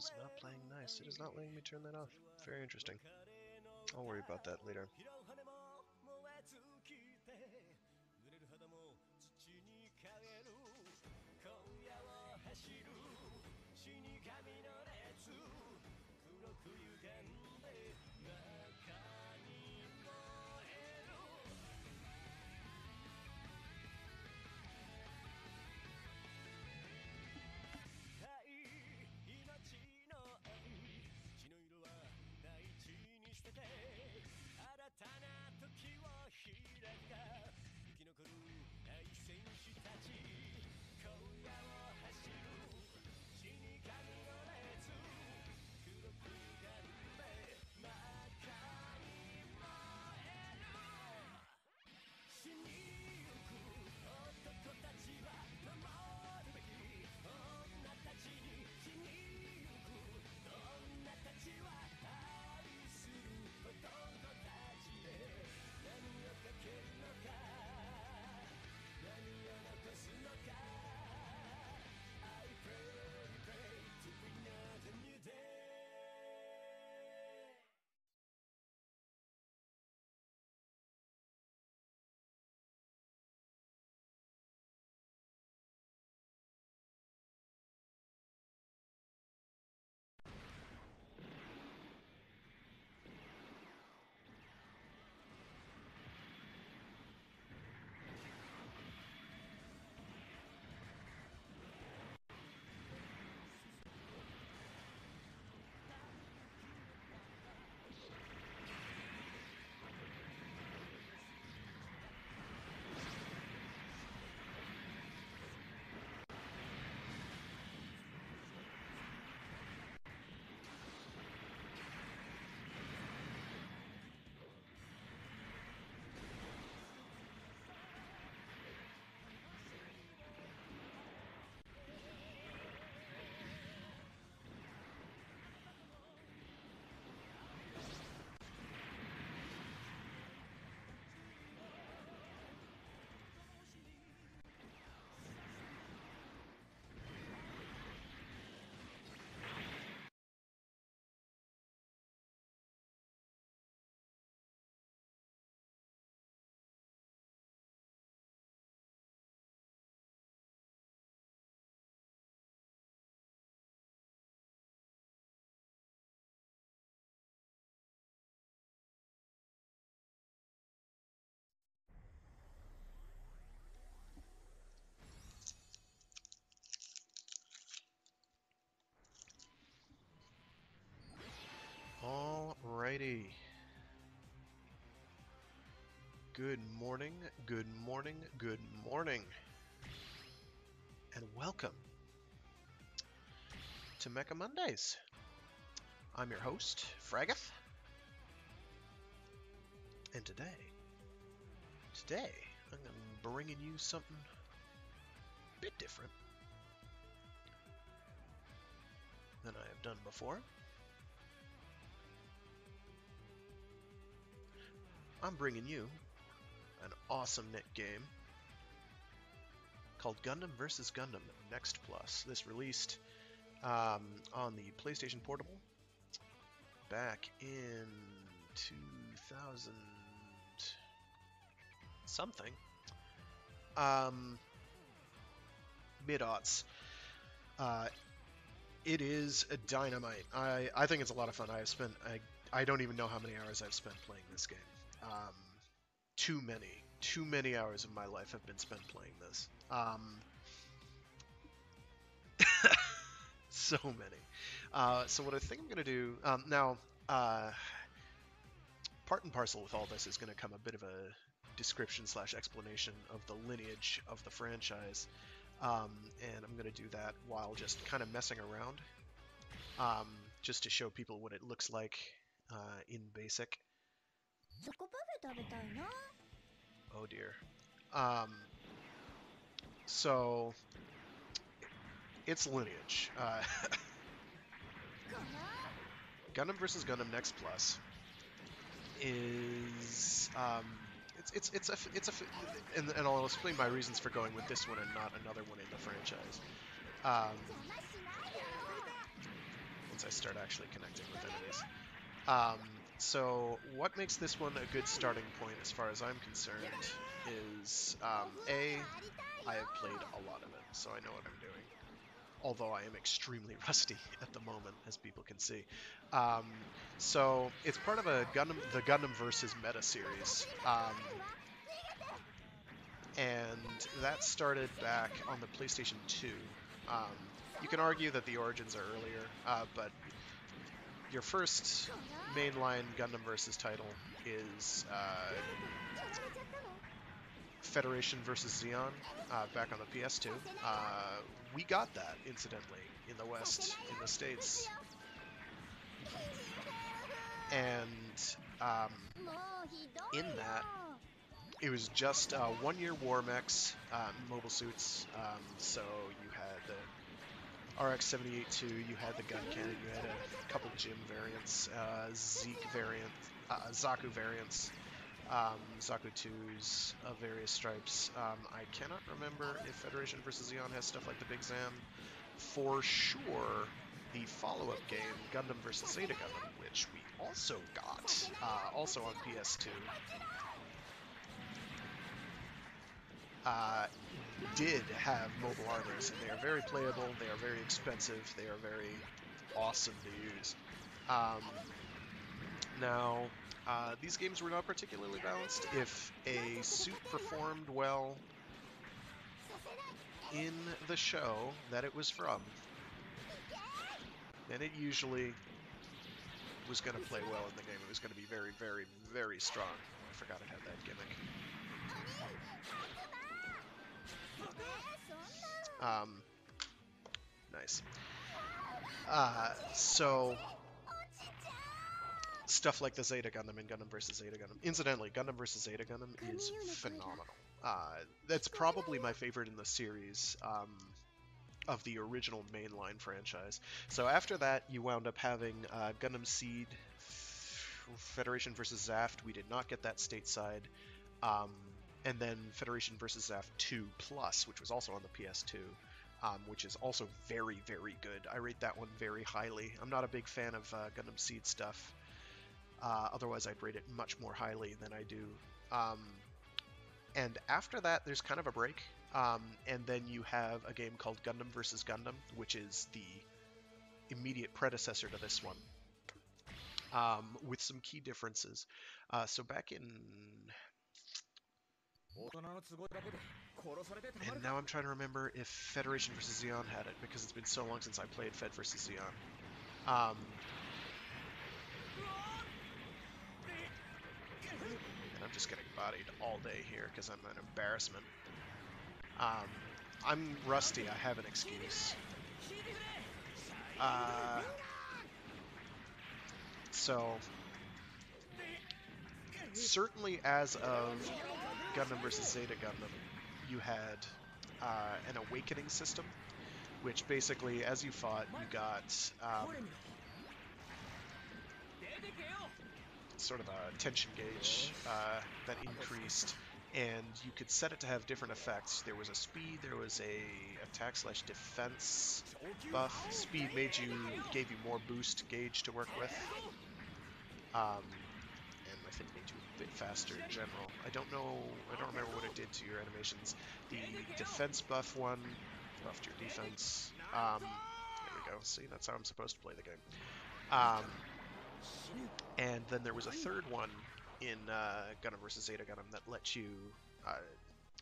is not playing nice. It is not letting me turn that off. Very interesting. I'll worry about that later. Alrighty. Good morning, good morning, good morning. And welcome to Mecha Mondays. I'm your host, Fraggoth. And today, I'm bringing you something a bit different than I have done before. I'm bringing you an awesome knit game called Gundam vs. Gundam Next Plus. This released on the PlayStation Portable back in 2000 something. Mid-aughts. It is a dynamite. I think it's a lot of fun. I don't even know how many hours I've spent playing this game. Too many hours of my life have been spent playing this. So many. So what I think I'm going to do now, part and parcel with all this is going to come a bit of a description / explanation of the lineage of the franchise, and I'm going to do that while just kind of messing around, just to show people what it looks like in basic. Oh dear. So its lineage. Gundam vs. Gundam Next Plus is it's a and I'll explain my reasons for going with this one and not another one in the franchise. One once I start actually connecting with enemies. So what makes this one a good starting point as far as I'm concerned is, A, I have played a lot of it, so I know what I'm doing. Although I am extremely rusty at the moment, as people can see. So it's part of the Gundam versus meta series. And that started back on the PlayStation 2. You can argue that the origins are earlier, but your first mainline Gundam versus title is Federation versus Zeon back on the PS2. We got that, incidentally, in the West, in the States. And in that, it was just 1-year war mechs, mobile suits. So you had the RX-78-2, you had the gun cannon, you had a couple Jim variants, Zeke variant, Zaku variants, Zaku 2s of various stripes. I cannot remember if Federation vs. Zeon has stuff like the Big Zam. For sure, the follow-up game, Gundam vs. Zeta Gundam, which we also got, also on PS2, did have mobile armors, and they are very playable, they are very expensive, they are very awesome to use. Now, these games were not particularly balanced. If a suit performed well in the show that it was from, then it usually was going to play well in the game. It was going to be very, very, very strong. I forgot it had that gimmick. Nice. So, stuff like the Zeta Gundam and Gundam vs. Zeta Gundam. Incidentally, Gundam vs. Zeta Gundam is phenomenal. That's probably my favorite in the series of the original mainline franchise. So after that, you wound up having Gundam Seed, Federation vs. Zaft. We did not get that stateside. And then Federation vs. Zaft 2 Plus, which was also on the PS2. Which is also very, very good. I rate that one very highly. I'm not a big fan of Gundam Seed stuff. Otherwise, I'd rate it much more highly than I do. And after that, there's kind of a break. And then you have a game called Gundam vs. Gundam, which is the immediate predecessor to this one, with some key differences. So back in... And now I'm trying to remember if Federation vs. Zeon had it, because it's been so long since I played Fed vs. Zeon. And I'm just getting bodied all day here, because I'm an embarrassment. I'm rusty, I have an excuse. So, certainly as of Gundam vs. Zeta Gundam, you had an awakening system, which basically, as you fought, you got sort of a tension gauge that increased, and you could set it to have different effects. There was a speed, there was a attack/defense buff. Speed gave you more boost gauge to work with, and I think made you a bit faster in general. I don't remember what it did to your animations. The defense buff one buffed your defense. There we go. See, that's how I'm supposed to play the game. And then there was a third one in Gundam vs. Zeta Gundam that let you,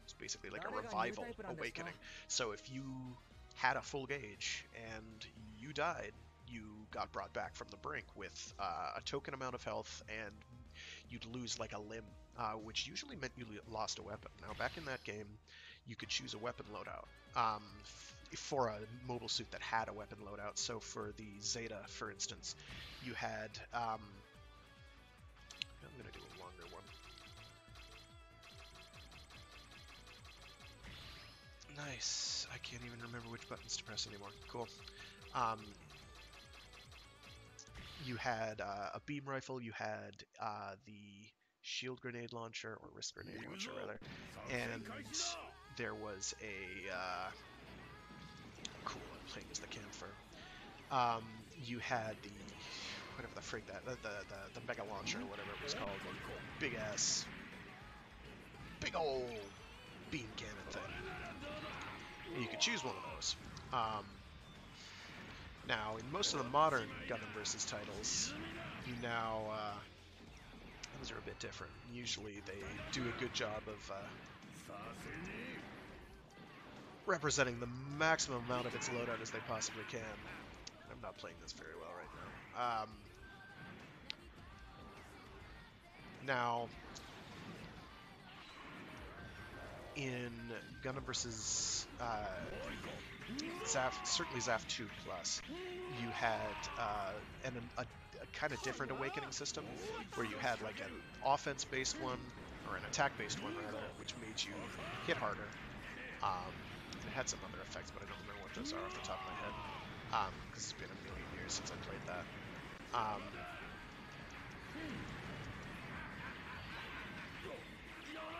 it's basically like a revival awakening. So if you had a full gauge and you died, you got brought back from the brink with a token amount of health, and you'd lose like a limb, which usually meant you lost a weapon. Now back in that game, you could choose a weapon loadout for a mobile suit that had a weapon loadout. So for the Zeta, for instance, you had... I'm going to do a longer one. Nice. I can't even remember which buttons to press anymore. Cool. You had a beam rifle, you had the shield grenade launcher, or wrist grenade launcher rather, and there was a... cool, I'm playing as the Camphor. Um, you had the whatever the frig that the mega launcher or whatever it was called, the big old beam cannon thing. And you could choose one of those. Now, in most of the modern Gundam vs. titles, you now those are a bit different. Usually, they do a good job of representing the maximum amount of its loadout as they possibly can. I'm not playing this very well right now. Now, in Gundam vs. Zaf, certainly Zaf 2 Plus, you had a kind of different awakening system where you had like an offense-based one, or an attack-based one rather, which made you hit harder. It had some other effects, but I don't remember what those are off the top of my head, because it's been a million years since I played that.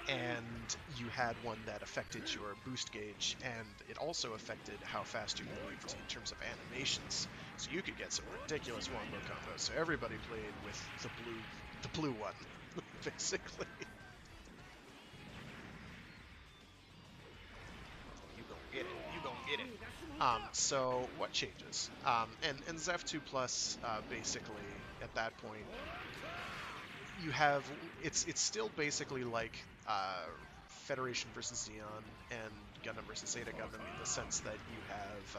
And you had one that affected your boost gauge, and it also affected how fast you moved in terms of animations. So you could get some ridiculous wombo combos. So everybody played with the blue one, basically. You gon' get it. You gon' get it. So what changes? And Zef 2 Plus, basically, at that point, you have it's still basically like Federation versus Xeon and Gundam versus Zeta Gundam in the sense that you have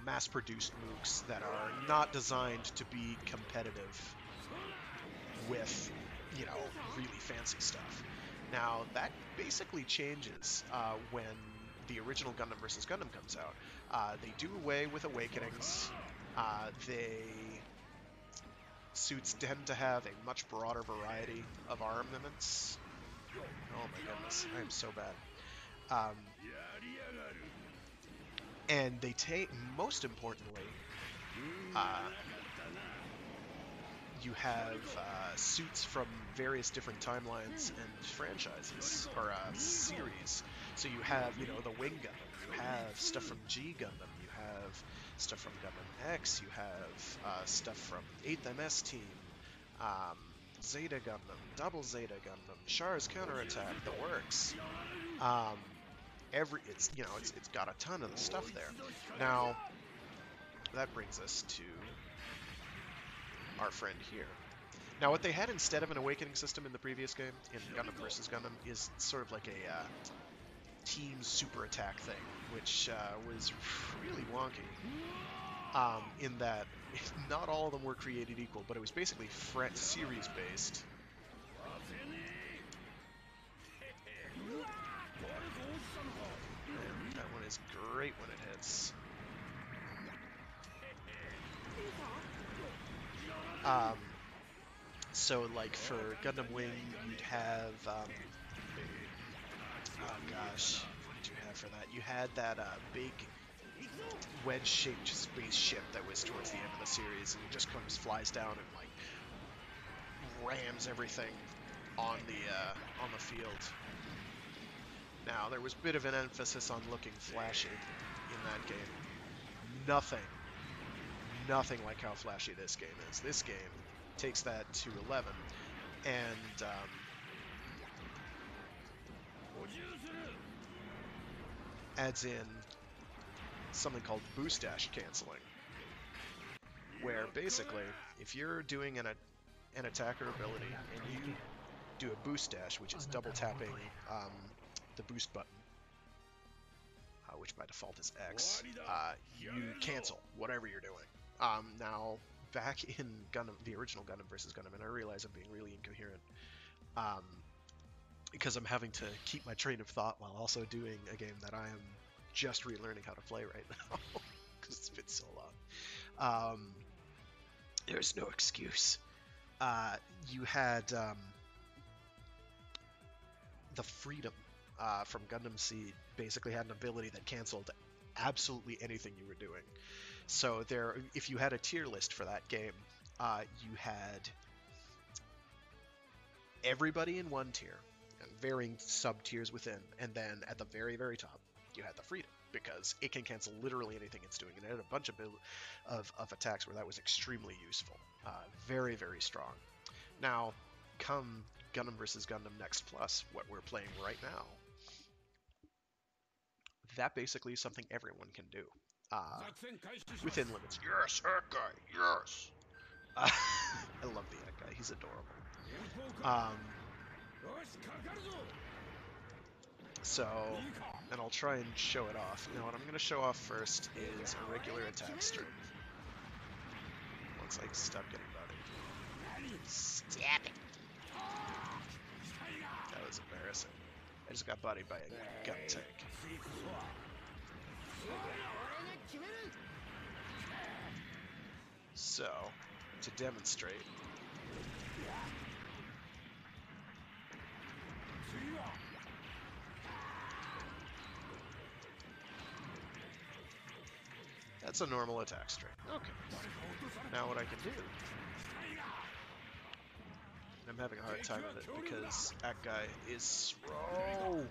mass-produced mooks that are not designed to be competitive with really fancy stuff. Now that basically changes when the original Gundam vs. Gundam comes out. They do away with awakenings. Suits tend to have a much broader variety of armaments. Oh my goodness, I am so bad. And they take, most importantly, you have suits from various different timelines and franchises, or series. So you have, the Wing Gundam, you have stuff from G Gundam, you have stuff from Gundam X, you have stuff from 8th MS Team, Zeta Gundam, Double Zeta Gundam, Char's Counterattack, the works. It's got a ton of the stuff there. Now, that brings us to our friend here. Now, what they had instead of an awakening system in the previous game, in Gundam vs. Gundam, is sort of like a team super attack thing, which was really wonky. In that, not all of them were created equal, but it was basically series-based. And that one is great when it hits. So, like, for Gundam Wing, you'd have, oh gosh, what did you have for that? You had that big wedge-shaped spaceship that was towards the end of the series, and it just flies down and, like, rams everything on the field. Now, there was a bit of an emphasis on looking flashy in that game. Nothing like how flashy this game is. This game takes that to 11 and adds in something called boost dash canceling, where basically if you're doing an attacker ability and you do a boost dash, which is double tapping the boost button, which by default is X, you cancel whatever you're doing. Now, back in Gundam, the original Gundam vs. Gundam, and I realize I'm being really incoherent, because I'm having to keep my train of thought while also doing a game that I am just relearning how to play right now, because it's been so long. There's no excuse. You had the Freedom from Gundam Seed basically had an ability that canceled absolutely anything you were doing. So if you had a tier list for that game, you had everybody in one tier, varying sub-tiers within, and then at the very, very top, you had the freedom, because it can cancel literally anything it's doing, and it had a bunch of attacks where that was extremely useful. Very, very strong. Now, come Gundam vs. Gundam Next Plus, what we're playing right now, that basically is something everyone can do. Within limits. Yes, that guy, yes! I love the Ant guy, he's adorable. So, and I'll try and show it off. Now what I'm going to show off first is a regular attack string. Once I stop getting bodied. Stab it! That was embarrassing. I just got bodied by a gun tank. So, to demonstrate, that's a normal attack string. Okay. Now what I can do, I'm having a hard time with it because that guy is slow.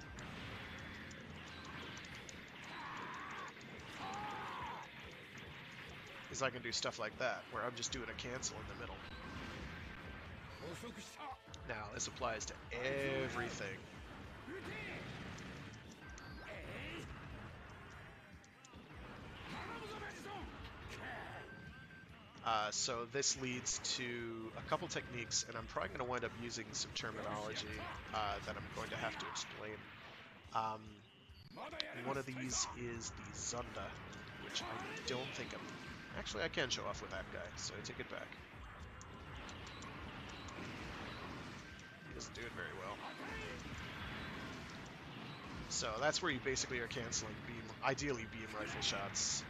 Is I can do stuff like that, where I'm just doing a cancel in the middle. Now, this applies to everything. So this leads to a couple techniques, and I'm probably going to wind up using some terminology that I'm going to have to explain. One of these is the Zunda, which I don't think I'm... Actually, I can show off with that guy, so I take it back. He doesn't do it very well. So that's where you basically are canceling ideally beam rifle shots.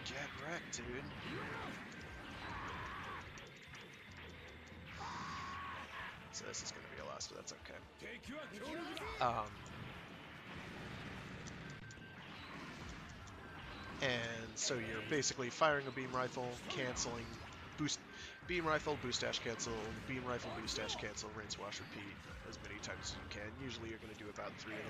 Get wrecked, dude. So this is going to be a loss, but that's okay. And so you're basically firing a beam rifle, canceling, beam rifle, boost dash cancel, beam rifle, boost dash cancel, rinse, wash, repeat as many times as you can. Usually you're going to do about 3 of them.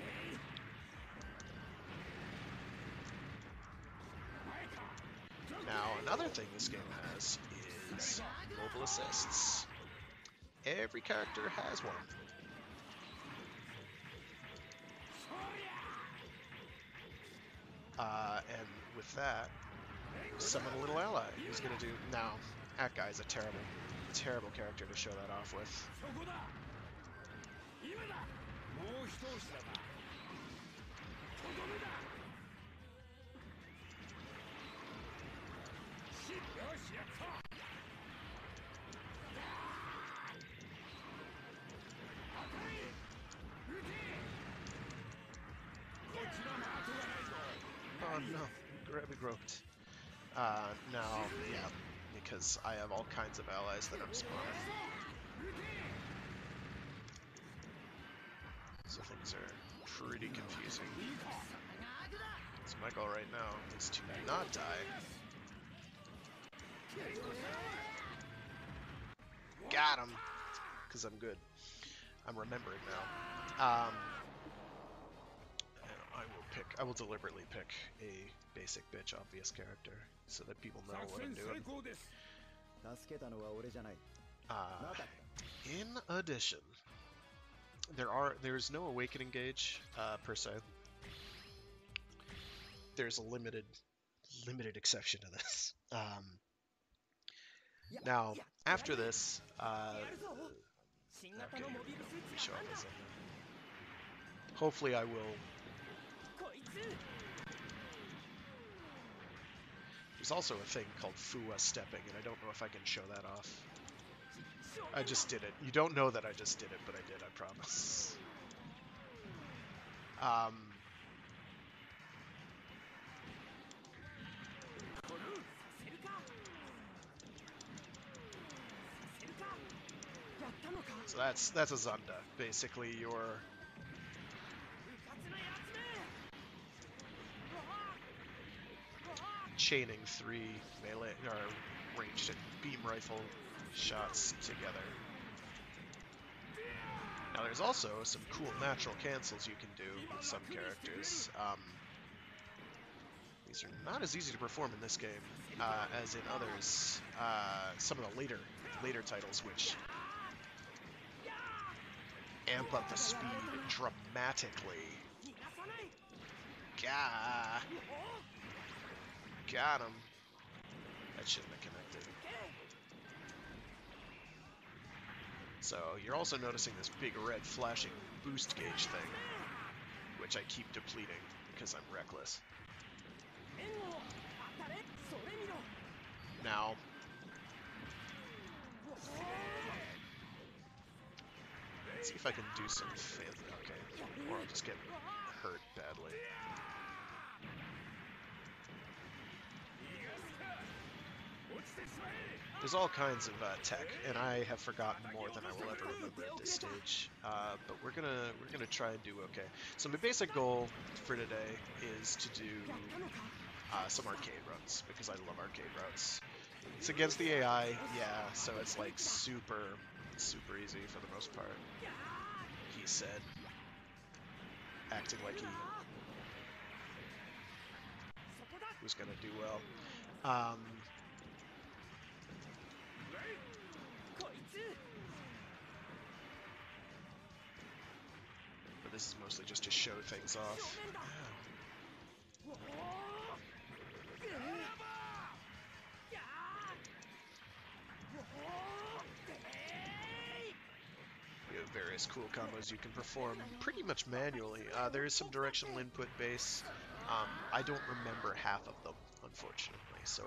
Now, another thing this game has is mobile assists. Every character has one. And with that, summon a little ally who's going to do... Now, that guy's a terrible, terrible character to show that off with. Oh no, grab me groped. Now, yeah, because I have all kinds of allies that I'm spawning. So things are pretty confusing. So my goal right now is to not die. Got him! Because I'm good. I'm remembering now. I will deliberately pick a basic bitch obvious character so that people know what I'm doing. In addition, there's no awakening gauge per se. There's a limited exception to this. Now, after this, okay, let me show off this. Hopefully I will. There's also a thing called Fuwa stepping, and I don't know if I can show that off. I just did it. You don't know that I just did it, but I did, I promise. So that's a Zunda. Basically, you're chaining 3 melee or ranged and beam rifle shots together. Now there's also some cool natural cancels you can do with some characters. These are not as easy to perform in this game as in others. Some of the later titles, which amp up the speed dramatically. Got him. That shouldn't have connected. So you're also noticing this big red flashing boost gauge thing, which I keep depleting because I'm reckless. Now, let's see if I can do some fancy. Okay, or I'll just get hurt badly. There's all kinds of tech, and I have forgotten more than I will ever remember at this stage. But we're gonna try and do okay. So my basic goal for today is to do some arcade runs because I love arcade routes. It's against the AI, yeah, so it's like super easy for the most part. He said, acting like he was gonna do well. But this is mostly just to show things off. You have various cool combos you can perform pretty much manually. There is some directional input base. I don't remember half of them, unfortunately, so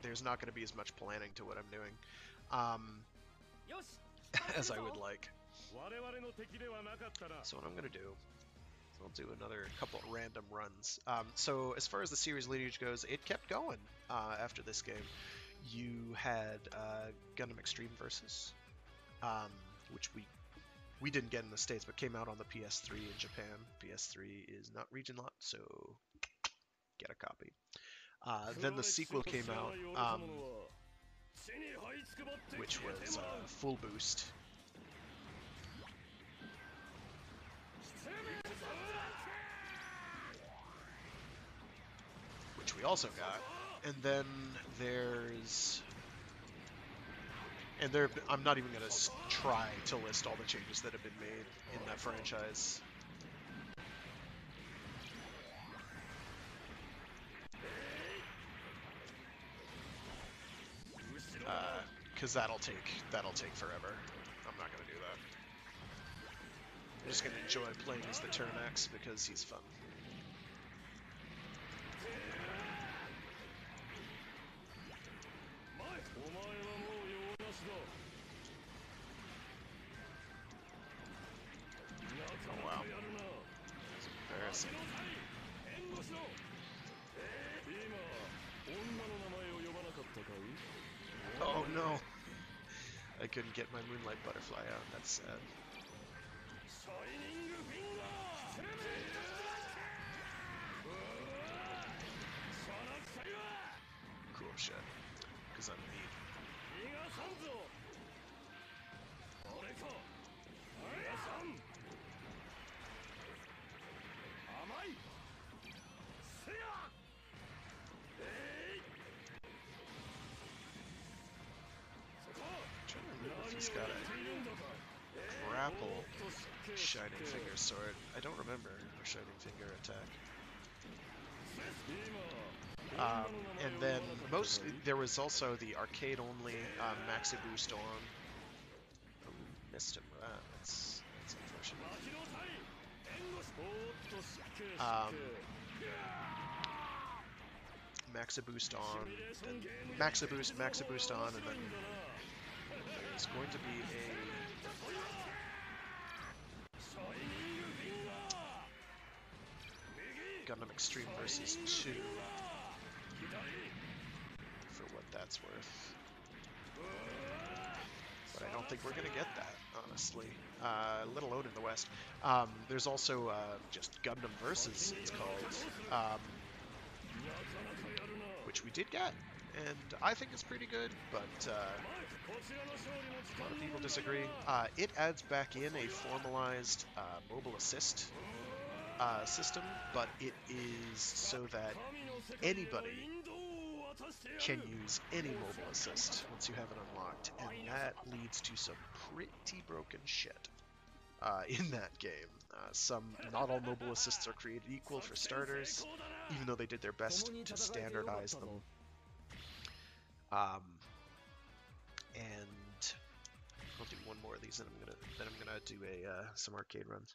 there's not going to be as much planning to what I'm doing as I would like. So what I'm going to do is I'll do another couple random runs. So as far as the series lineage goes, it kept going after this game. You had Gundam Extreme Versus, which we didn't get in the States, but came out on the PS3 in Japan. PS3 is not region locked, so get a copy. Then the sequel came out, which was Full Boost. Which we also got. And then there's... And I'm not even going to try to list all the changes that have been made in that franchise. Because that'll take forever. I'm not going to do that. I'm just going to enjoy playing as the Turn X because he's fun. Oh wow. That's embarrassing. Oh no! I couldn't get my Moonlight Butterfly out, that's sad. Cool shit. Because I'm neat. He's got a grapple Shining Finger sword. I don't remember a Shining Finger attack. And then there was also the arcade only Maxi Boost on. Oh, missed him. That's unfortunate. Maxi Boost on, then Maxi Boost on, and then there's going to be a Gundam Extreme Versus 2 for what that's worth. But I don't think we're going to get that, honestly. Let alone in the West. There's also just Gundam Versus, it's called. which we did get, and I think it's pretty good, but a lot of people disagree. It adds back in a formalized mobile assist system, but it is so that anybody can use any mobile assist once you have it unlocked, and that leads to some pretty broken shit in that game. Not all mobile assists are created equal for starters, even though they did their best to standardize them. And I'll do one more of these, and I'm gonna do some arcade runs.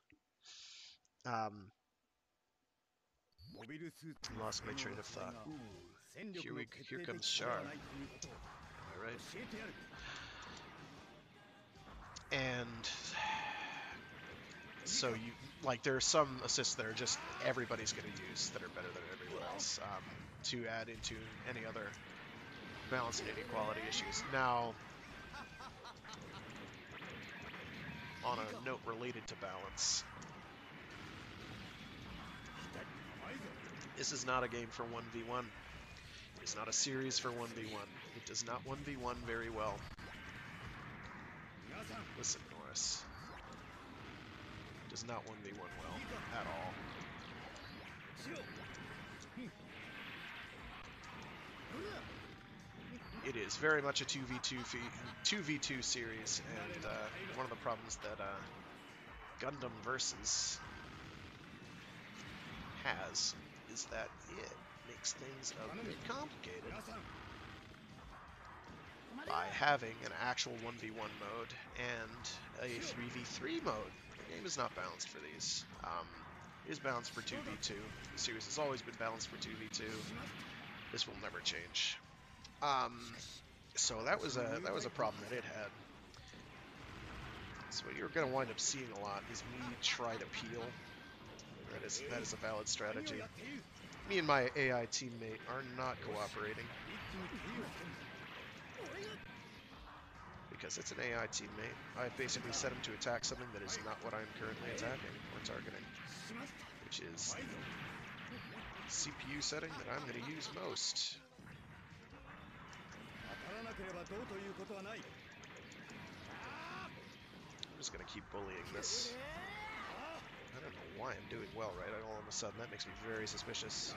Lost my train of thought. Here comes Char. All right. And so there are some assists that are just everybody's going to use that are better than everyone else to add into any other balance and inequality issues. Now, on a note related to balance, this is not a game for 1v1. It is not a series for 1v1. It does not 1v1 very well. Listen, Norris. It does not 1v1 well at all. It is very much a 2v2 series, and one of the problems that Gundam Versus has is that it makes things a bit complicated by having an actual 1v1 mode and a 3v3 mode. The game is not balanced for these. It is balanced for 2v2. The series has always been balanced for 2v2. This will never change. So that was a problem that it had. So what you're going to wind up seeing a lot is me try to peel. That is a valid strategy. Me and my AI teammate are not cooperating. Because it's an AI teammate. I've basically set him to attack something that is not what I'm currently attacking or targeting. Which is the CPU setting that I'm going to use most. I'm just going to keep bullying this. I don't know why I'm doing well, right? All of a sudden, that makes me very suspicious.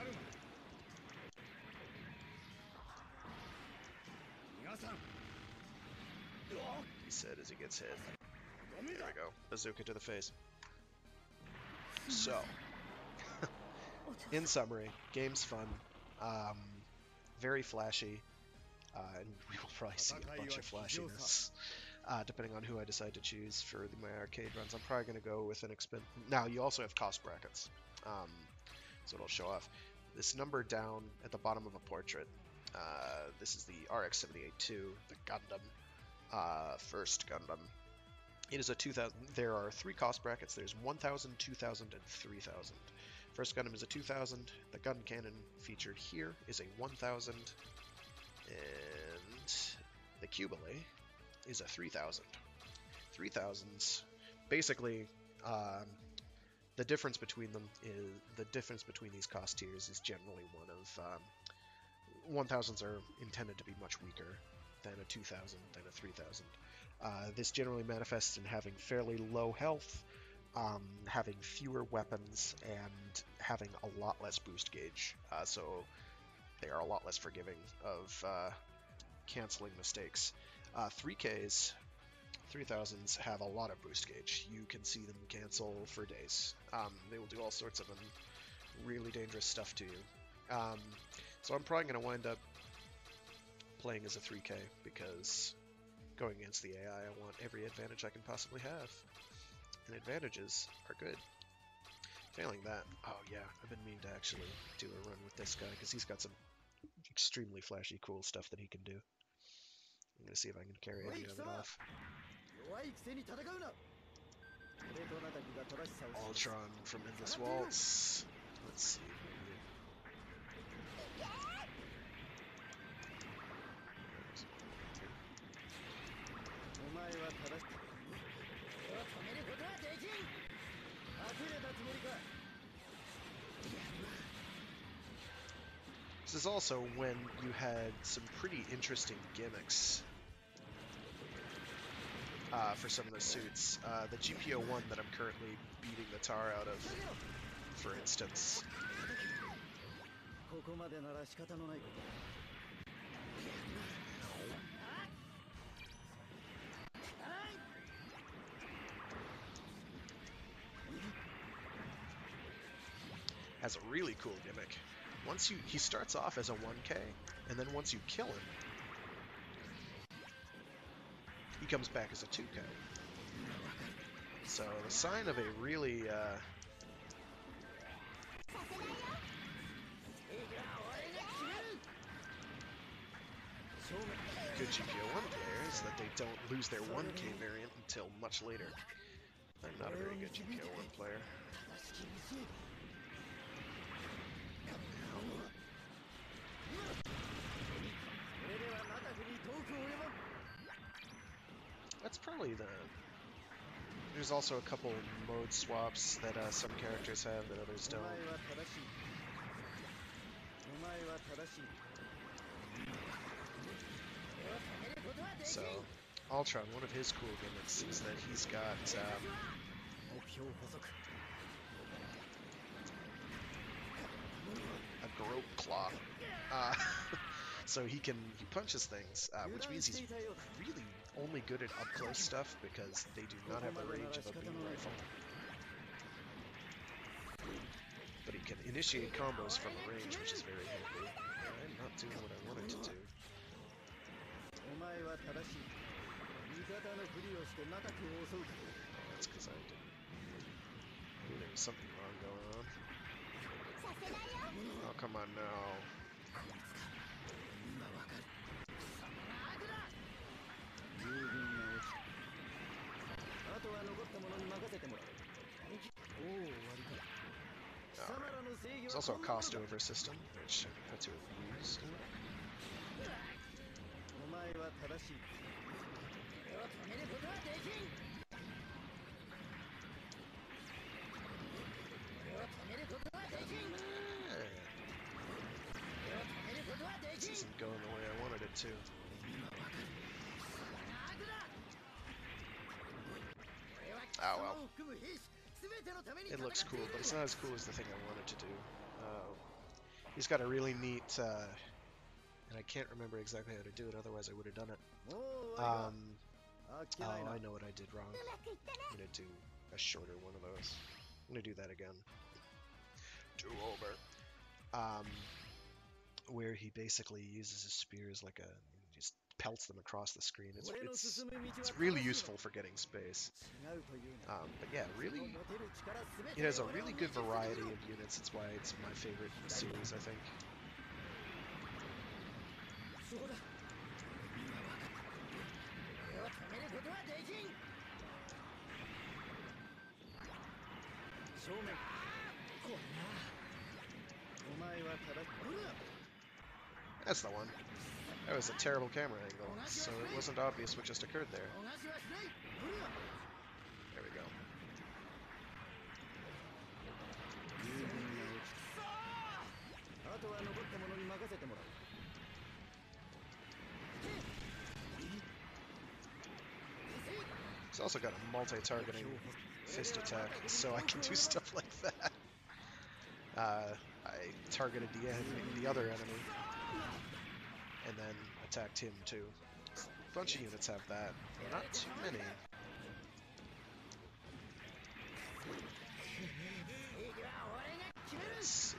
He said as he gets hit. There we go. Bazooka to the face. So, in summary, game's fun. Very flashy. And we will probably see a bunch of flashiness. Depending on who I decide to choose for my arcade runs. I'm probably going to go with an Now, you also have cost brackets. So it'll show off. This number down at the bottom of a portrait. This is the RX-78-2, the Gundam. First Gundam. It is a 2000. There are 3 cost brackets. There's 1000, 2000, and 3000. First Gundam is a 2000. The gun cannon featured here is a 1000. And the Cubile is a 3000. 3000s, basically, the difference between them these cost tiers is generally one of 1000s are intended to be much weaker than a 2000 than a 3000. This generally manifests in having fairly low health, having fewer weapons, and having a lot less boost gauge. So they are a lot less forgiving of canceling mistakes. 3Ks, 3000s have a lot of boost gauge. You can see them cancel for days. They will do all sorts of really dangerous stuff to you. So I'm probably going to wind up playing as a 3K because going against the AI, I want every advantage I can possibly have. And advantages are good. Failing that, oh yeah, I've been meaning to actually do a run with this guy because he's got some extremely flashy, cool stuff that he can do. I'm going to see if I can carry any of it off. Ultron from Endless Waltz. Let's see. This is also when you had some pretty interesting gimmicks for some of the suits. The GPO-1 that I'm currently beating the tar out of, for instance. Has a really cool gimmick. He starts off as a 1K, and then once you kill him, he comes back as a 2K. So the sign of a really good GPO-1 player is that they don't lose their 1K variant until much later. I'm not a very good GPO-1 player. That's probably the... There's also a couple mode swaps that some characters have that others don't. So, Ultron, one of his cool gimmicks is that he's got a grope claw. So he punches things, which means he's really only good at up-close stuff because they do not have the range of a beam rifle. But he can initiate combos from a range, which is very handy. I'm not doing what I wanted to do. That's because I knew there was something wrong going on. Oh, come on now. There's also a cost over system, which I had to abuse. This isn't going the way I wanted it to. Oh well. It looks cool, but it's not as cool as the thing I wanted to do. He's got a really neat, and I can't remember exactly how to do it, otherwise I would have done it. Oh, I know what I did wrong. I'm going to do a shorter one of those. I'm going to do that again. Do over. Where he basically uses his spears like just pelts them across the screen. It's really useful for getting space. But yeah, really, it has a really good variety of units. It's why it's my favorite in the series, I think. That's the one. That was a terrible camera angle, so it wasn't obvious what just occurred there. There we go. It's also got a multi-targeting fist attack, so I can do stuff like that. I targeted the other enemy, and then attacked him too. A bunch of units have that. Not too many. Let's see.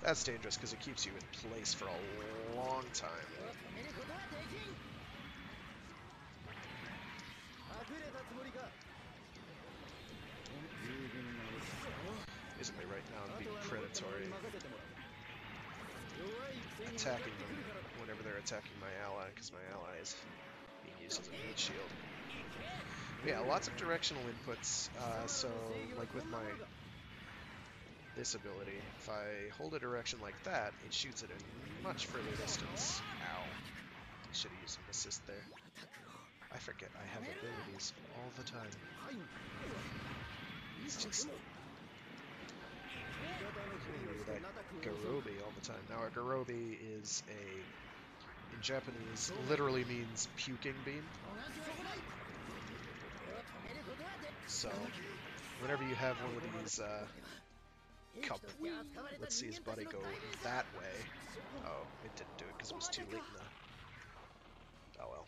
That's dangerous because it keeps you in place for a long time. Basically right now I'm being predatory. Attacking them whenever they're attacking my ally, because my ally is being used as a meat shield. But yeah, lots of directional inputs, so like with this ability, if I hold a direction like that, it shoots at a much further distance. Ow. I should have used some assist there. I forget I have abilities all the time. He's just... Ooh, that Garobi all the time. Now a Garobi is in Japanese, literally means puking beam. So, whenever you have one of these, let's see his buddy go that way. Oh, it didn't do it because it was too late in the... Oh well.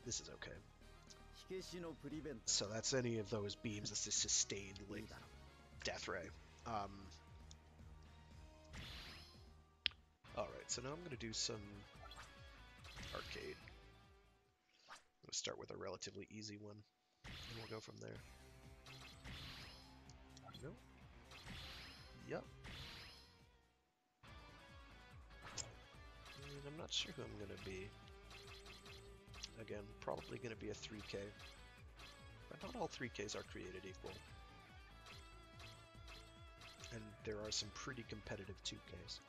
This is okay. So that's any of those beams. It's a sustained death ray. Alright, so now I'm going to do some arcade. I'm going to start with a relatively easy one, and we'll go from there. Nope. Yep. And I'm not sure who I'm going to be. Again, probably going to be a 3K. But not all 3Ks are created equal. And there are some pretty competitive 2Ks.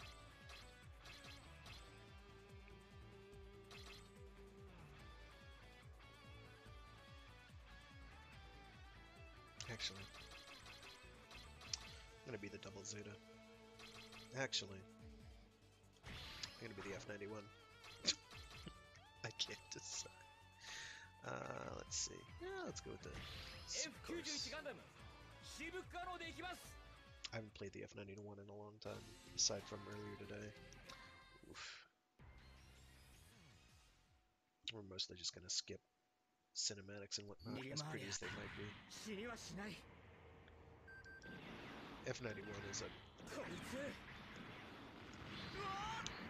Actually, I'm going to be the double Zeta. Actually, I'm going to be the F91. I can't decide. Let's see. Yeah, let's go with the... I haven't played the F91 in a long time, aside from earlier today. Oof. We're mostly just going to skip cinematics and whatnot, as pretty as they might be. F91 is a...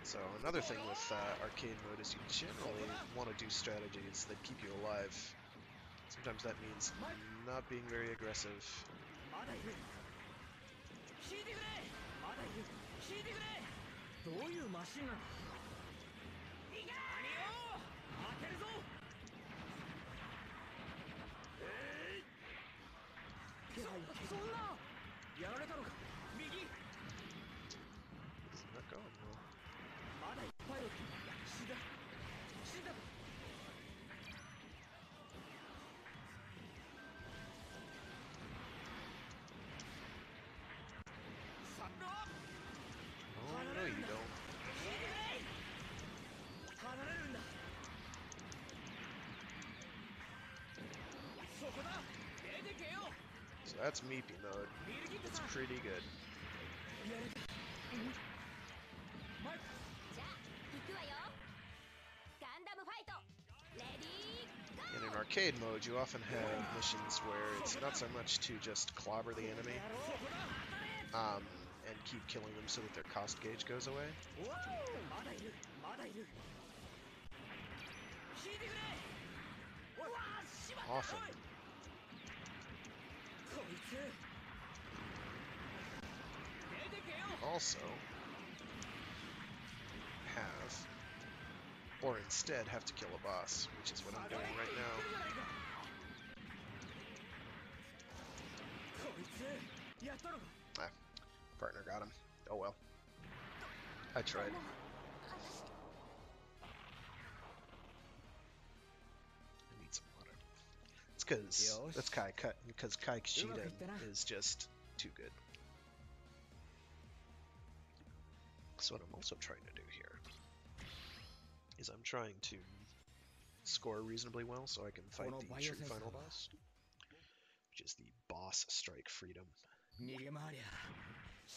So another thing with arcade mode is you generally want to do strategies that keep you alive. Sometimes that means not being very aggressive. It's not going well. Oh, no, you don't. So that's Meepy mode. It's pretty good. And in arcade mode, you often have missions where it's not so much to just clobber the enemy, and keep killing them so that their cost gauge goes away. Often. Also have, or instead have to kill a boss, which is what I'm doing right now. Ah, partner got him. Oh well. I tried. I need some water. It's because Kai Kishida is just too good. So what I'm also trying to do here is I'm trying to score reasonably well so I can fight the true final boss, which is the boss strike freedom.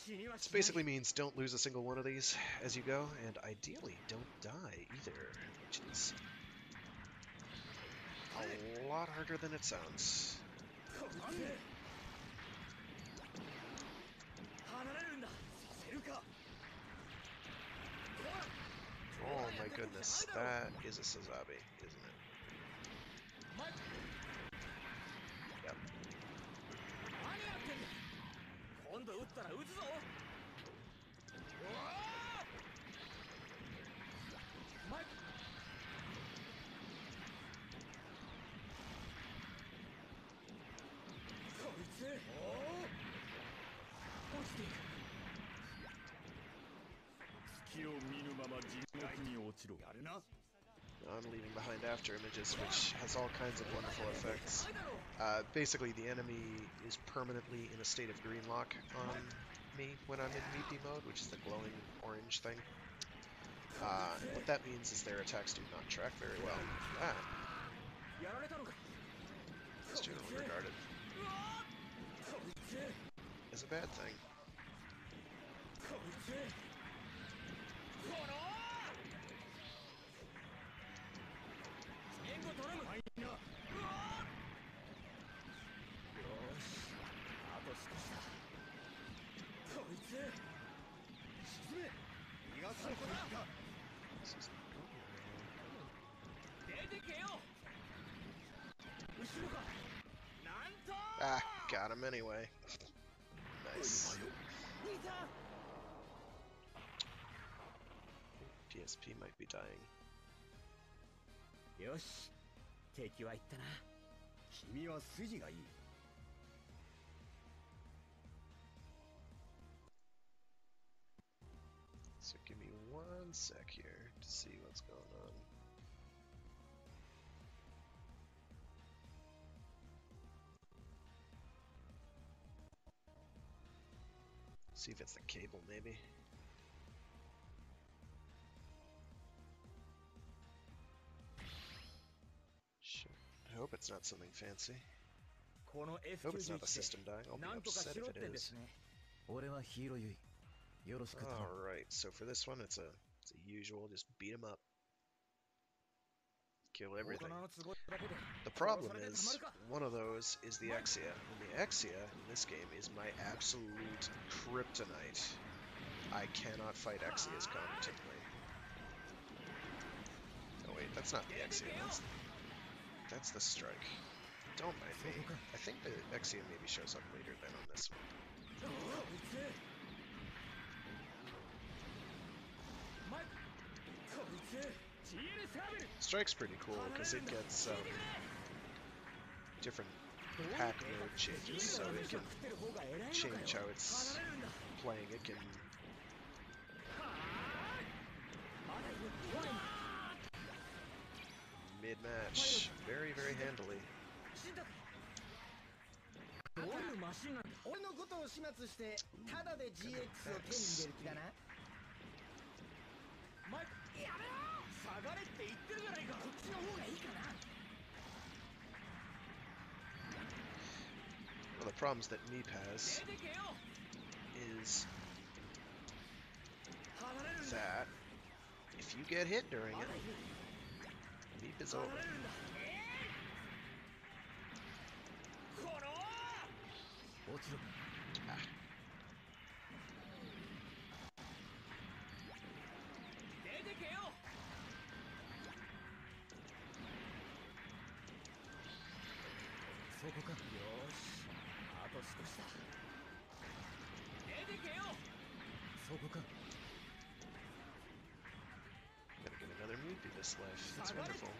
This basically means don't lose a single one of these as you go, and ideally don't die either, which is a lot harder than it sounds. Oh my goodness, that is a Sazabi, isn't it? Yep. on leaving behind after images, which has all kinds of wonderful effects. Basically, the enemy is permanently in a state of green lock on me when I'm in meepy mode, which is the glowing orange thing. And what that means is their attacks do not track very well. It's generally regarded as a bad thing. Ah, got him anyway. Nice. PSP might be dying. So give me 1 sec here to see what's going on. See if it's the cable, maybe. Shit. I hope it's not something fancy. I hope it's not the system dying. I'll be upset if it is. Alright, so for this one, it's a usual, just beat 'em up. Kill everything. The problem is, one of those is the Exia, and the Exia in this game is my absolute kryptonite. I cannot fight Exias competently. Oh wait, that's not the Exia, that's the Strike. Don't mind me. I think the Exia maybe shows up later than on this one. Strike's pretty cool because it gets different pack mode changes, so it can change how it's playing. It can mid-match very, very handily. One of the problems that Meep has is that if you get hit during it, Meep is over. Ah. Gotta get another Meepy this life. That's wonderful.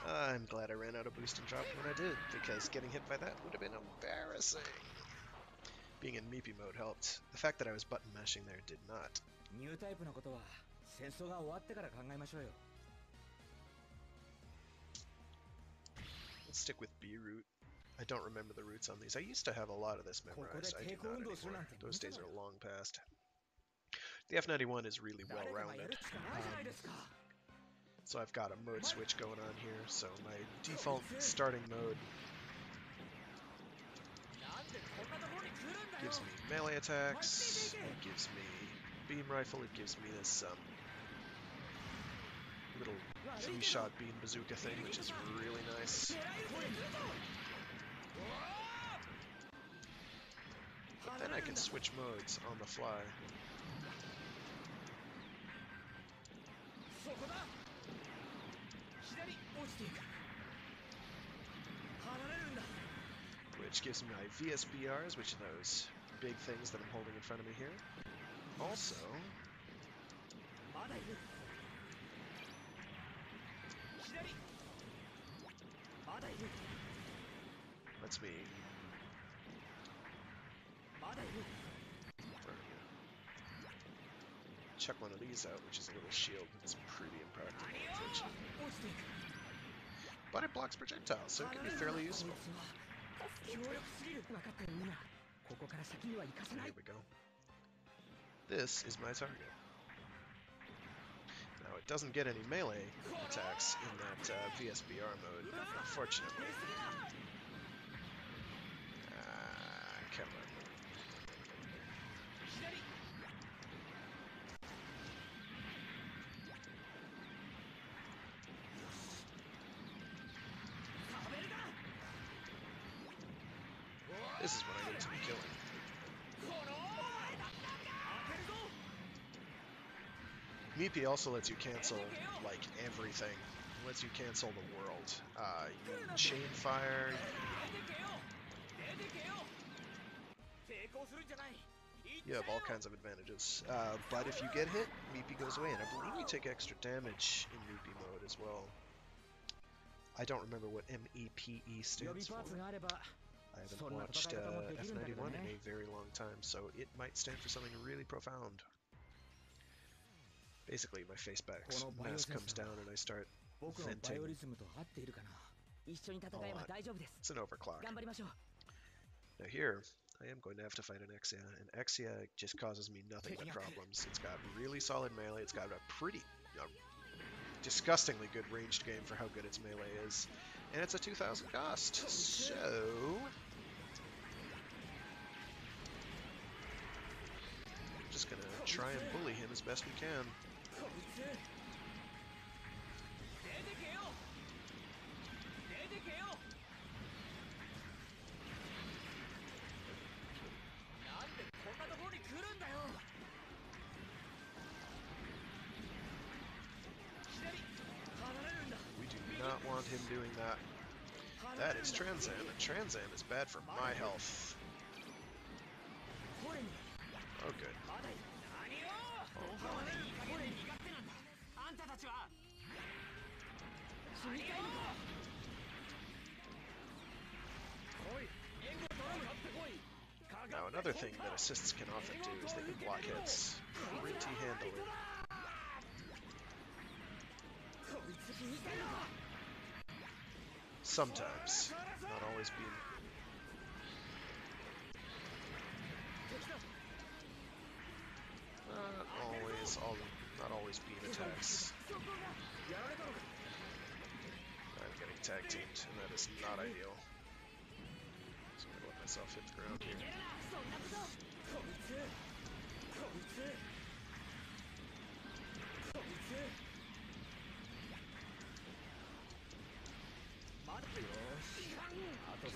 I'm glad I ran out of boost and drop when I did, because getting hit by that would have been embarrassing. Being in Meepy mode helped. The fact that I was button mashing there did not. Let's stick with B route. I don't remember the routes on these. I used to have a lot of this memorized. I do not anymore. Those days are long past. The F91 is really well-rounded. So I've got a mode switch going on here. So my default starting mode gives me melee attacks, it gives me beam rifle, it gives me this little three-shot beam bazooka thing, which is really nice. But then I can switch modes on the fly. Which gives me my VSBRs, which are those big things that I'm holding in front of me here. Also, lets me chuck one of these out, which is a little shield. It's pretty impractical, unfortunately. But it blocks projectiles, so it can be fairly useful. Here we go. This is my target. Now, it doesn't get any melee attacks in that VSBR mode, unfortunately. Come on. This is what I need to be killing. Meepy also lets you cancel, like, everything. It lets you cancel the world. You chain fire. You have all kinds of advantages. But if you get hit, Meepy goes away. And I believe you take extra damage in Meepy mode as well. I don't remember what MEPE stands for. I haven't watched F91 in a very long time, so it might stand for something really profound. Basically, my face mask comes down and I start venting a lot. It's an overclock. Now here, I am going to have to fight an Exia, and Exia just causes me nothing but problems. It's got really solid melee, it's got a pretty, disgustingly good ranged game for how good its melee is, and it's a 2,000 cost, so... I'm just gonna try and bully him as best we can. We do not want him doing that. That is Transan, and Transan is bad for my health. Oh, good. Now, another thing that assists can often do is they can block hits pretty handily. Sometimes, not always being. Not always being attacks. I'm getting tag teamed, and that is not ideal. So I'm gonna let myself hit the ground here.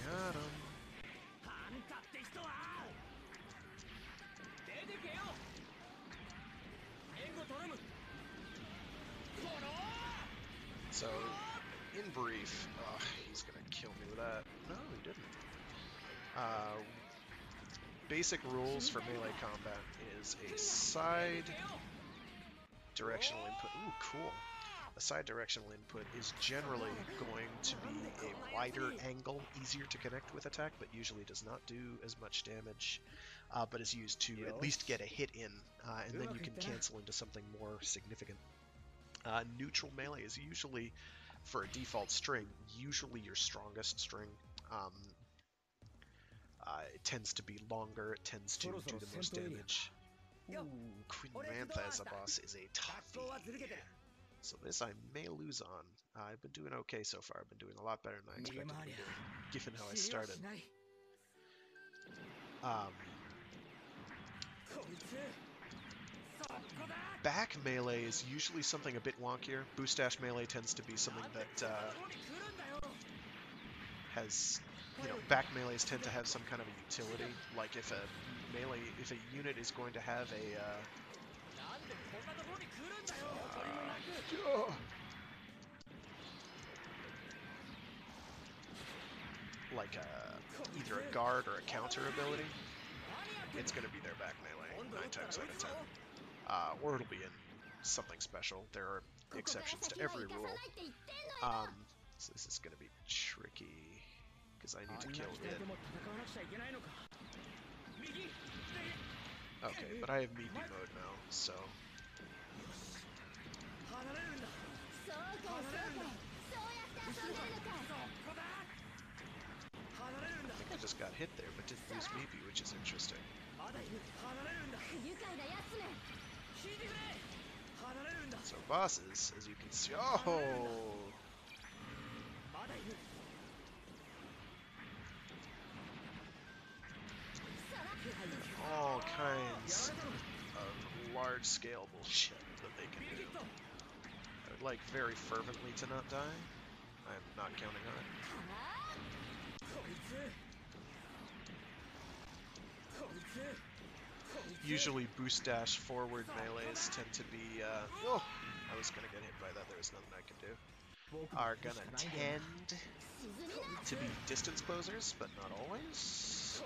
Got him. So, in brief, he's gonna kill me with that. No, he didn't. Basic rules for melee combat is a side directional input. Ooh, cool. A side directional input is generally going to be a wider angle, easier to connect with attack, but usually does not do as much damage, but is used to at least get a hit in, and then you can cancel into something more significant. Neutral melee is usually, for a default string, usually your strongest string. It tends to be longer, it tends to do the most damage. Ooh, Queen Mantha as a boss is a toughie. So this I may lose on. I've been doing okay so far. I've been doing a lot better than I expected to be doing, given how I started. Back melee is usually something a bit wonkier. Boostash melee tends to be something that has, back melees tend to have some kind of a utility. Like if a unit is going to have either a guard or a counter ability, it's going to be their back melee 9 times out of 10. Or it'll be in something special. There are exceptions to every rule. So this is going to be tricky, because I need to kill it. Okay, but I have Meepy mode now, so I think I just got hit there, but didn't lose maybe, which is interesting. So bosses, as you can see, oh! All kinds of large-scale bullshit that they can do. I would like very fervently to not die. I'm not counting on it. Usually boost dash forward melees tend to be, oh, I was gonna get hit by that, there's nothing I can do. Are gonna tend to be distance closers, but not always.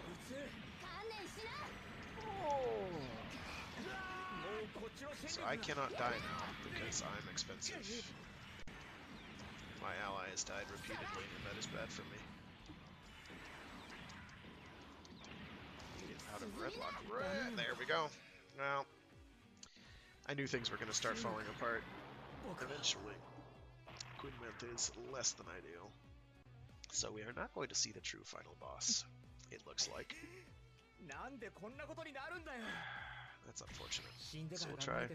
Oh. So I cannot die now, because I'm expensive. My ally has died repeatedly, and that is bad for me. Out of redlock. There we go. Well, I knew things were going to start falling apart eventually. Quinment is less than ideal. So we are not going to see the true final boss, it looks like. That's unfortunate. So we'll try.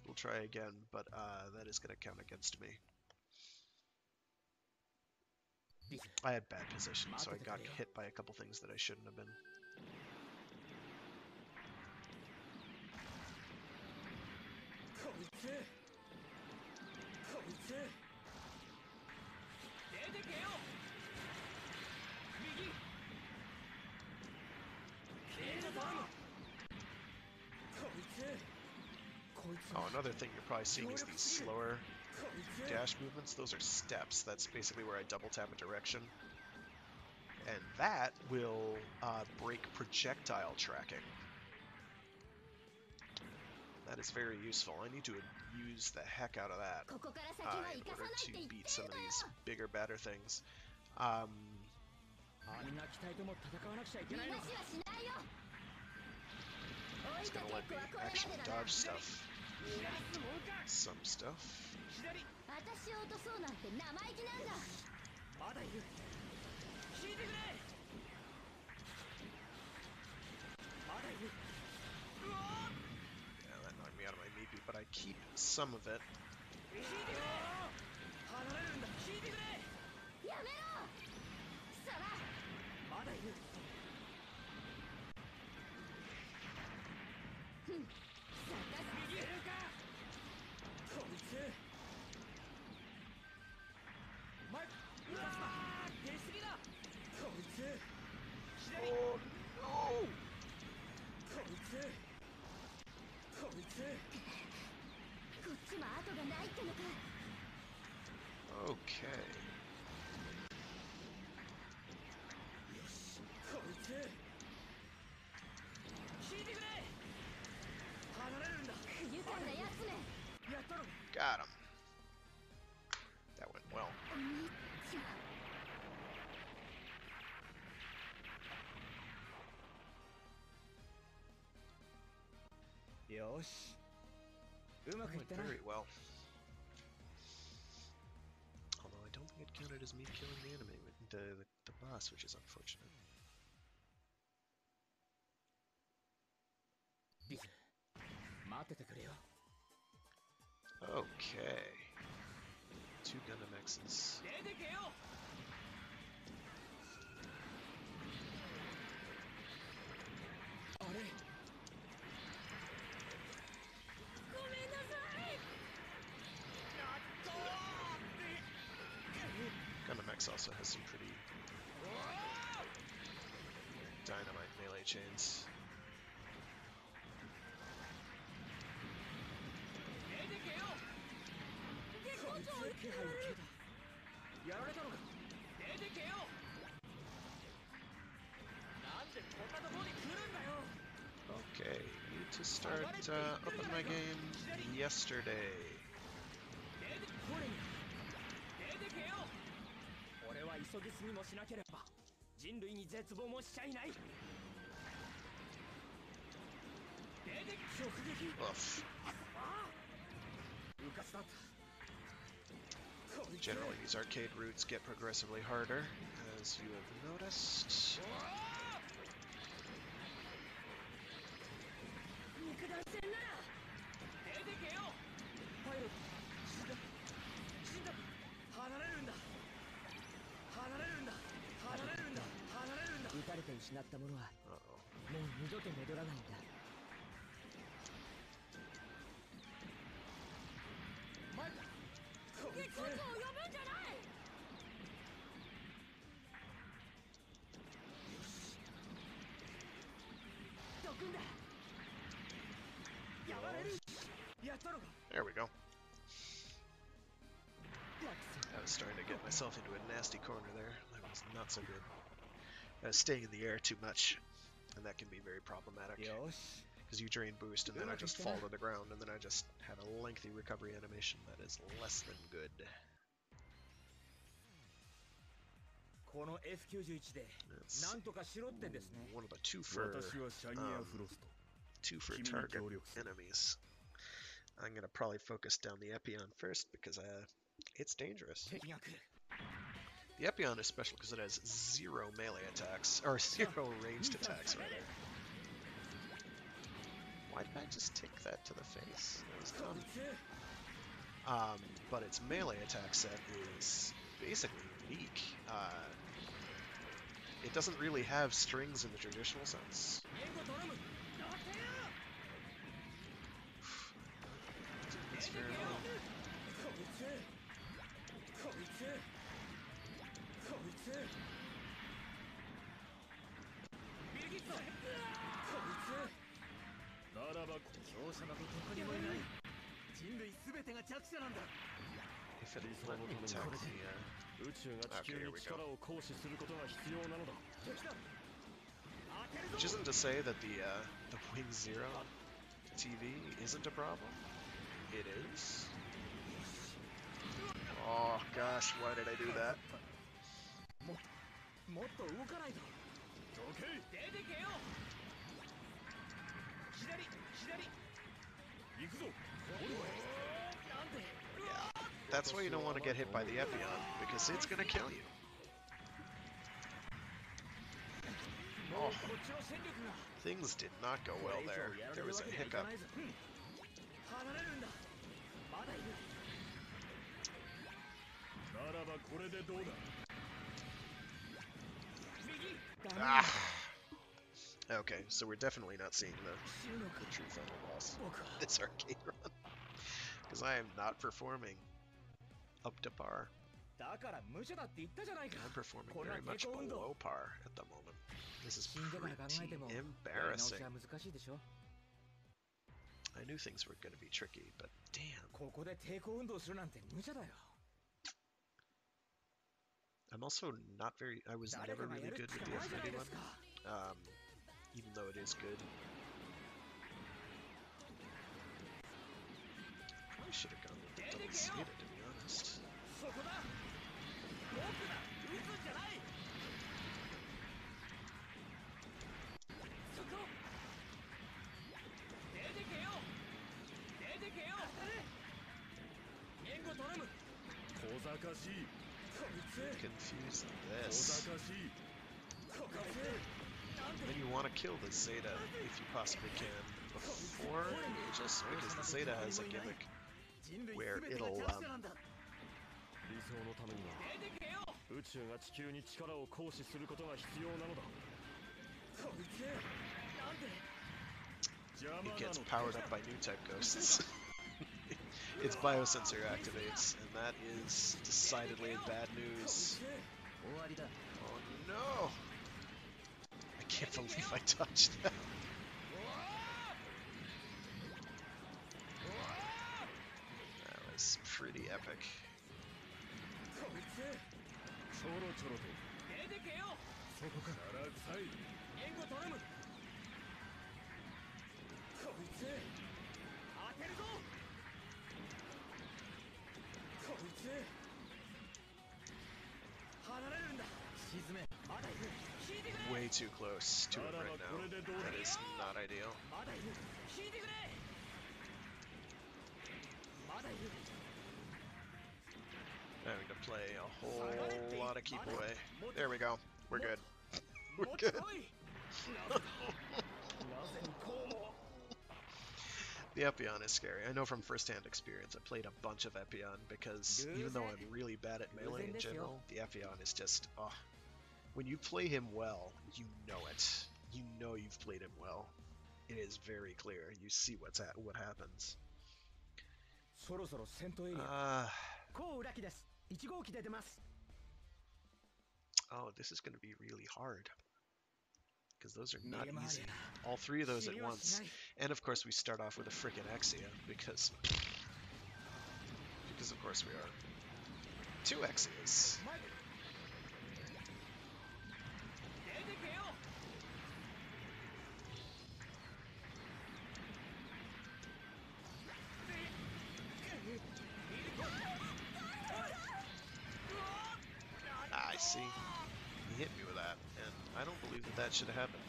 We'll try again, but that is going to count against me. I had bad position, so I got hit by a couple things that I shouldn't have been. Oh, another thing you're probably seeing is these slower dash movements. Those are steps. That's basically where I double tap a direction. And that will break projectile tracking. That is very useful. I need to use the heck out of that in order to beat some of these bigger, badder things. It's gonna let me actually dodge stuff. Some stuff. Yeah, that knocked me out of my meat beat, but I keep some of it. Oh no! Okay. Got him. That went well. Went very well. Although I don't think it counted as me killing the enemy, the boss, which is unfortunate. Okay. 2 Gundam Nexts. Gundam Next also has some pretty dynamite melee chains. Okay, need to start upping my game yesterday. Oof. Generally, these arcade routes get progressively harder, as you have noticed. There we go. I was starting to get myself into a nasty corner there. That was not so good. I was staying in the air too much, and that can be very problematic. Because you drain boost, and then I just fall to the ground, and then I just have a lengthy recovery animation that is less than good. That's one of the two for target enemies. I'm going to probably focus down the Epion first because it's dangerous. The Epion is special because it has 0 melee attacks, or 0 ranged attacks, rather. Why did I just tick that to the face? That was dumb. But its melee attack set is basically unique. It doesn't really have strings in the traditional sense. It's very low. If it let me attack the, okay, here we go. Which isn't to say that the Wing Zero TV isn't a problem. It is. Oh gosh, why did I do that? Yeah, that's why you don't want to get hit by the Epion, because it's gonna kill you. Oh, things did not go well there. There was a hiccup. Ah. Okay, so we're definitely not seeing the true final boss this arcade run. Because I am not performing up to par. I'm performing very much below par at the moment. This is pretty embarrassing. I knew things were going to be tricky, but damn. I'm also not very... I was never really good with the Affinity one, even though it is good. Probably should have gone with the double Zeta, to be honest. Confuse this. Then you want to kill the Zeta if you possibly can before Aegis, because the Zeta has a gimmick where it'll it gets powered up by new type ghosts. Its biosensor activates, and that is decidedly bad news. Oh no! I can't believe I touched that. That was pretty epic. Way too close to it right now. That is not ideal. Having to play a whole lot of keep away. There we go. We're good. We're good. The Epion is scary. I know from first-hand experience. I played a bunch of Epion because even though I'm really bad at melee in general, the Epion is just, oh. When you play him well, you know it. You know you've played him well. It is very clear. You see what happens. Oh, this is going to be really hard. Because those are not easy. All three of those at once. And of course we start off with a frickin' Exia, because of course we are. 2 Exias. I see. He hit me with that, and I don't believe that should have happened.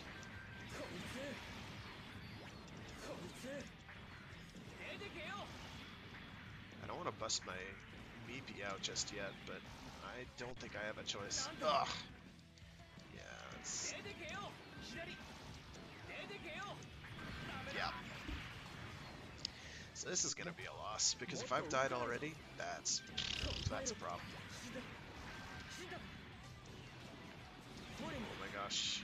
I don't want to bust my Meepy out just yet, but I don't think I have a choice. Ugh! Yeah, it's... Yeah. So this is gonna be a loss, because if I've died already, that's a problem. Oh my gosh.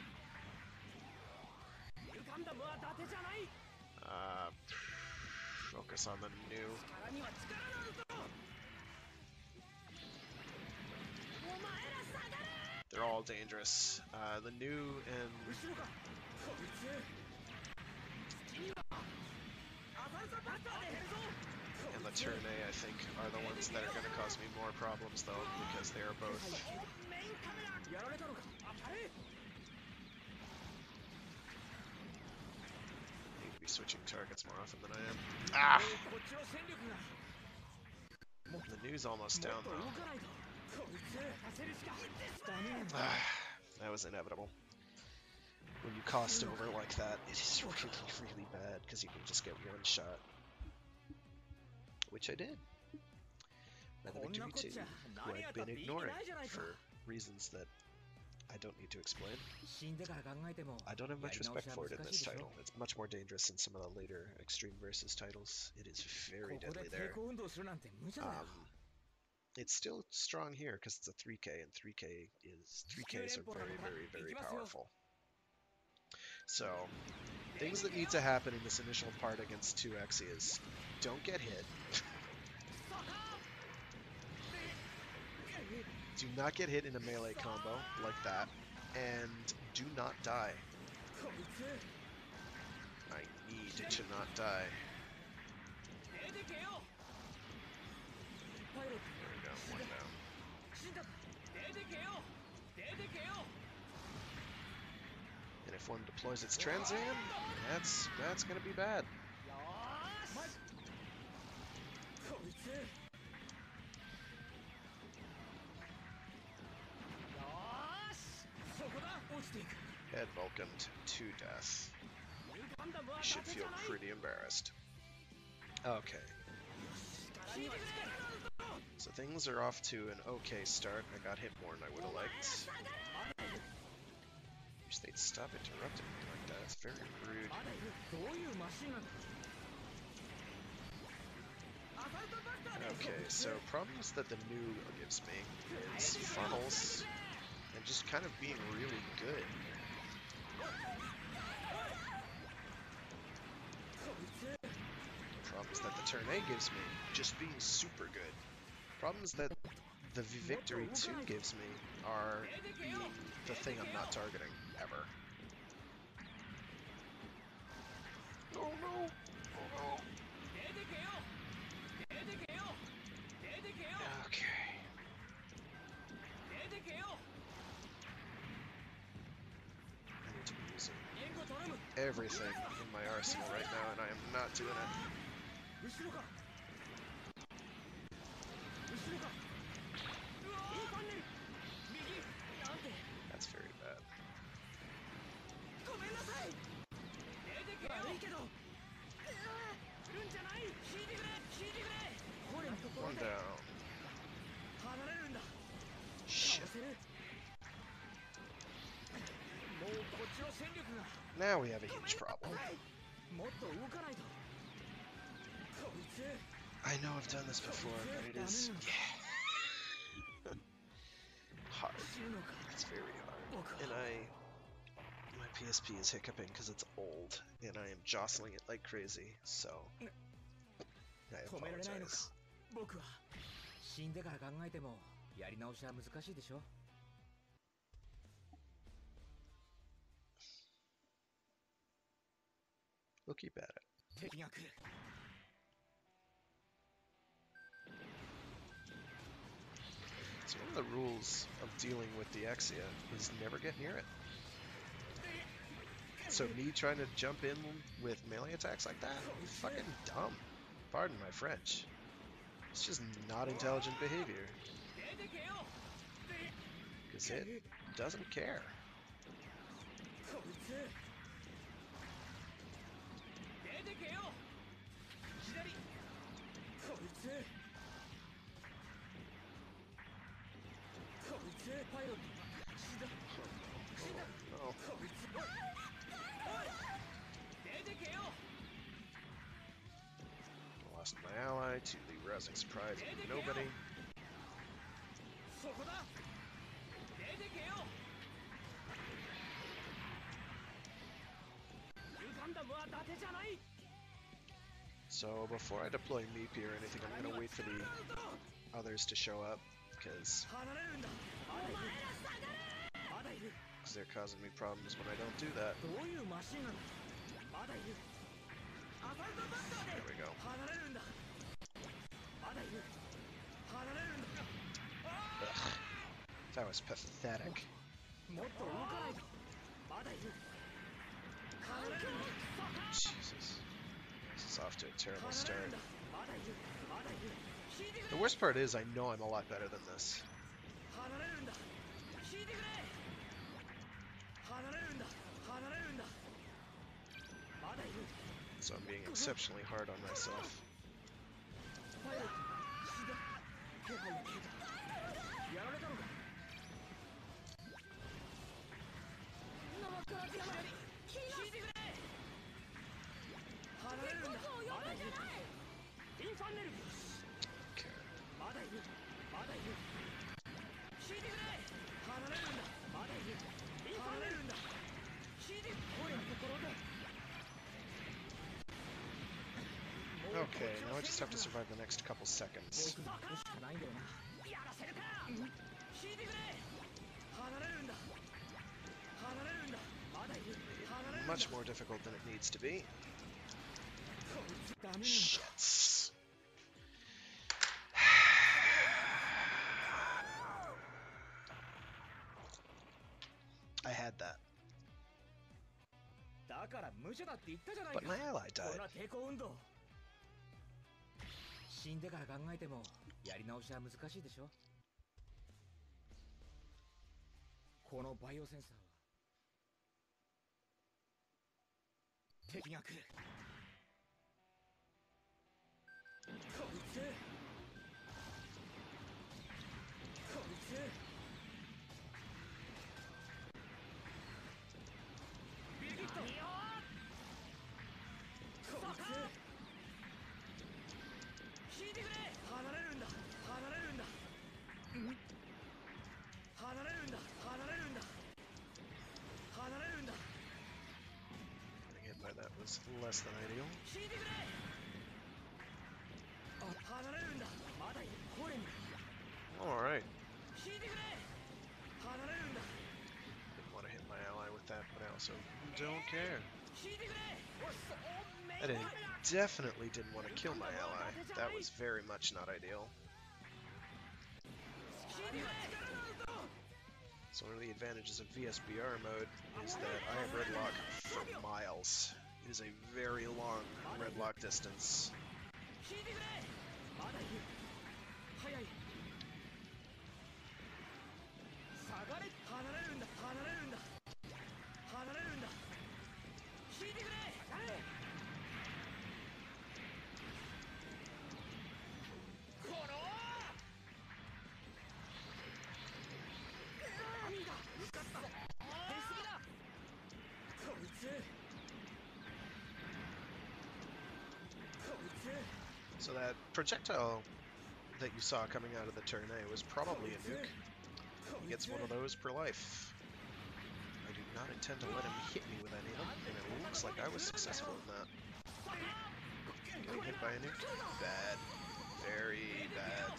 Focus on the new. They're all dangerous. The new and the Turn A, I think, are the ones that are going to cause me more problems, though, because they are both. Need to be switching targets more often than I am. Ah! The new's almost down, though. That was inevitable. When you cost over like that, it is really, really bad, because you can just get one shot. Which I did. By the Victory 2, who I've been ignoring for reasons that I don't need to explain. I don't have much respect for it in this title. It's much more dangerous than some of the later Extreme Versus titles. It is very deadly there. It's still strong here because it's a 3K, and 3Ks are very, very, very powerful. So, things that need to happen in this initial part against 2 Exias. Don't get hit. Do not get hit in a melee combo like that, and do not die. I need to not die. There we go, one down. And if one deploys its Trans Am, that's gonna be bad. Head Vulcaned to death. You should feel pretty embarrassed. Okay. So things are off to an okay start. I got hit more than I would have liked. Wish they'd stop interrupting me like that. It's very rude. Okay, so problems that the new gives me is funnels and just kind of being really good. Problems that the Turn A gives me, just being super good. Problems that the Victory 2 gives me are being the thing I'm not targeting, ever. Oh no! Oh no! Okay. I need to be using everything in my arsenal right now, and I am not doing it. That's very bad. Calm down. Shit. Now we have a huge problem. I know I've done this before, but it is hard. It's very hard. And my PSP is hiccuping because it's old, and I am jostling it like crazy, so I apologize. We'll keep at it. So one of the rules of dealing with the Exia is never get near it. So me trying to jump in with melee attacks like that, fucking dumb. Pardon my French. It's just not intelligent behavior. Because it doesn't care. Oh, no. Lost my ally to the rousing surprise of nobody. So before I deploy Meepy or anything, I'm going to wait for the others to show up, because they're causing me problems when I don't do that. There we go. Ugh. That was pathetic. Jesus. This is off to a terrible start. The worst part is I know I'm a lot better than this. So I'm being exceptionally hard on myself. Okay, now I just have to survive the next couple seconds. Much more difficult than it needs to be. Shits. I had that. But my ally died. Getting hit by that was less than ideal. Alright. Didn't want to hit my ally with that, but I also don't care. And I definitely didn't want to kill my ally. That was very much not ideal. So one of the advantages of VSBR mode is that I have red lock for miles. It is a very long red lock distance. So that projectile that you saw coming out of the turn A was probably a nuke. He gets one of those per life. I do not intend to let him hit me with any of them, and it looks like I was successful in that. Getting hit by a nuke? Bad. Very bad.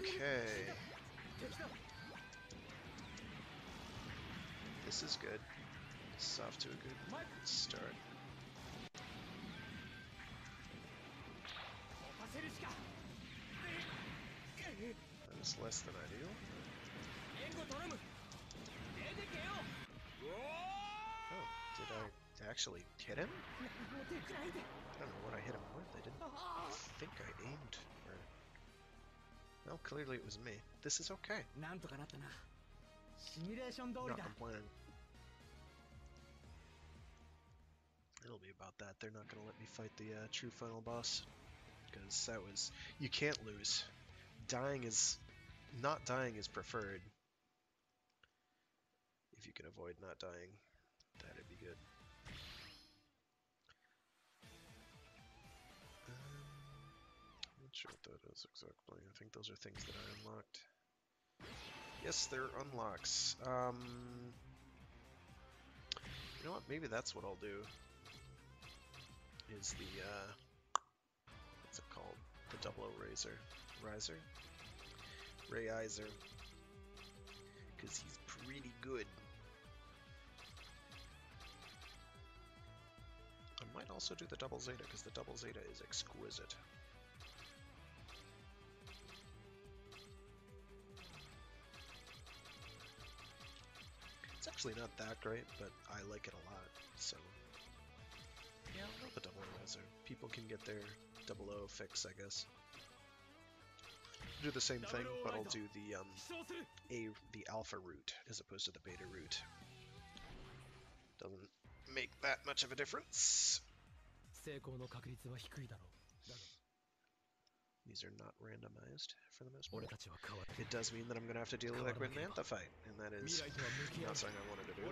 Okay. This is good. This is off to a good start. That was less than ideal. Oh, did I actually hit him? I don't know what I hit him with. I didn't think I aimed for... Well, clearly it was me. This is okay. Not complaining. It'll be about that. They're not going to let me fight the true final boss. Because that was... You can't lose. Dying is... Not dying is preferred. If you can avoid not dying, that'd be good. Not sure what that is exactly. I think those are things that I unlocked. Yes, they're unlocks. You know what? Maybe that's what I'll do. Is the, what's it called? The double O Razor. Riser? Rayizer. Because he's pretty good. I might also do the double Zeta, because the double Zeta is exquisite. It's actually not that great, but I like it a lot, so... Yeah, I'll go the double Riser. People can get their double O fix, I guess. Do the same thing, but I'll do the alpha route as opposed to the beta route. Doesn't make that much of a difference. These are not randomized for the most part. It does mean that I'm going to have to deal with a Liquid Mantha fight, and that is not something I wanted to do.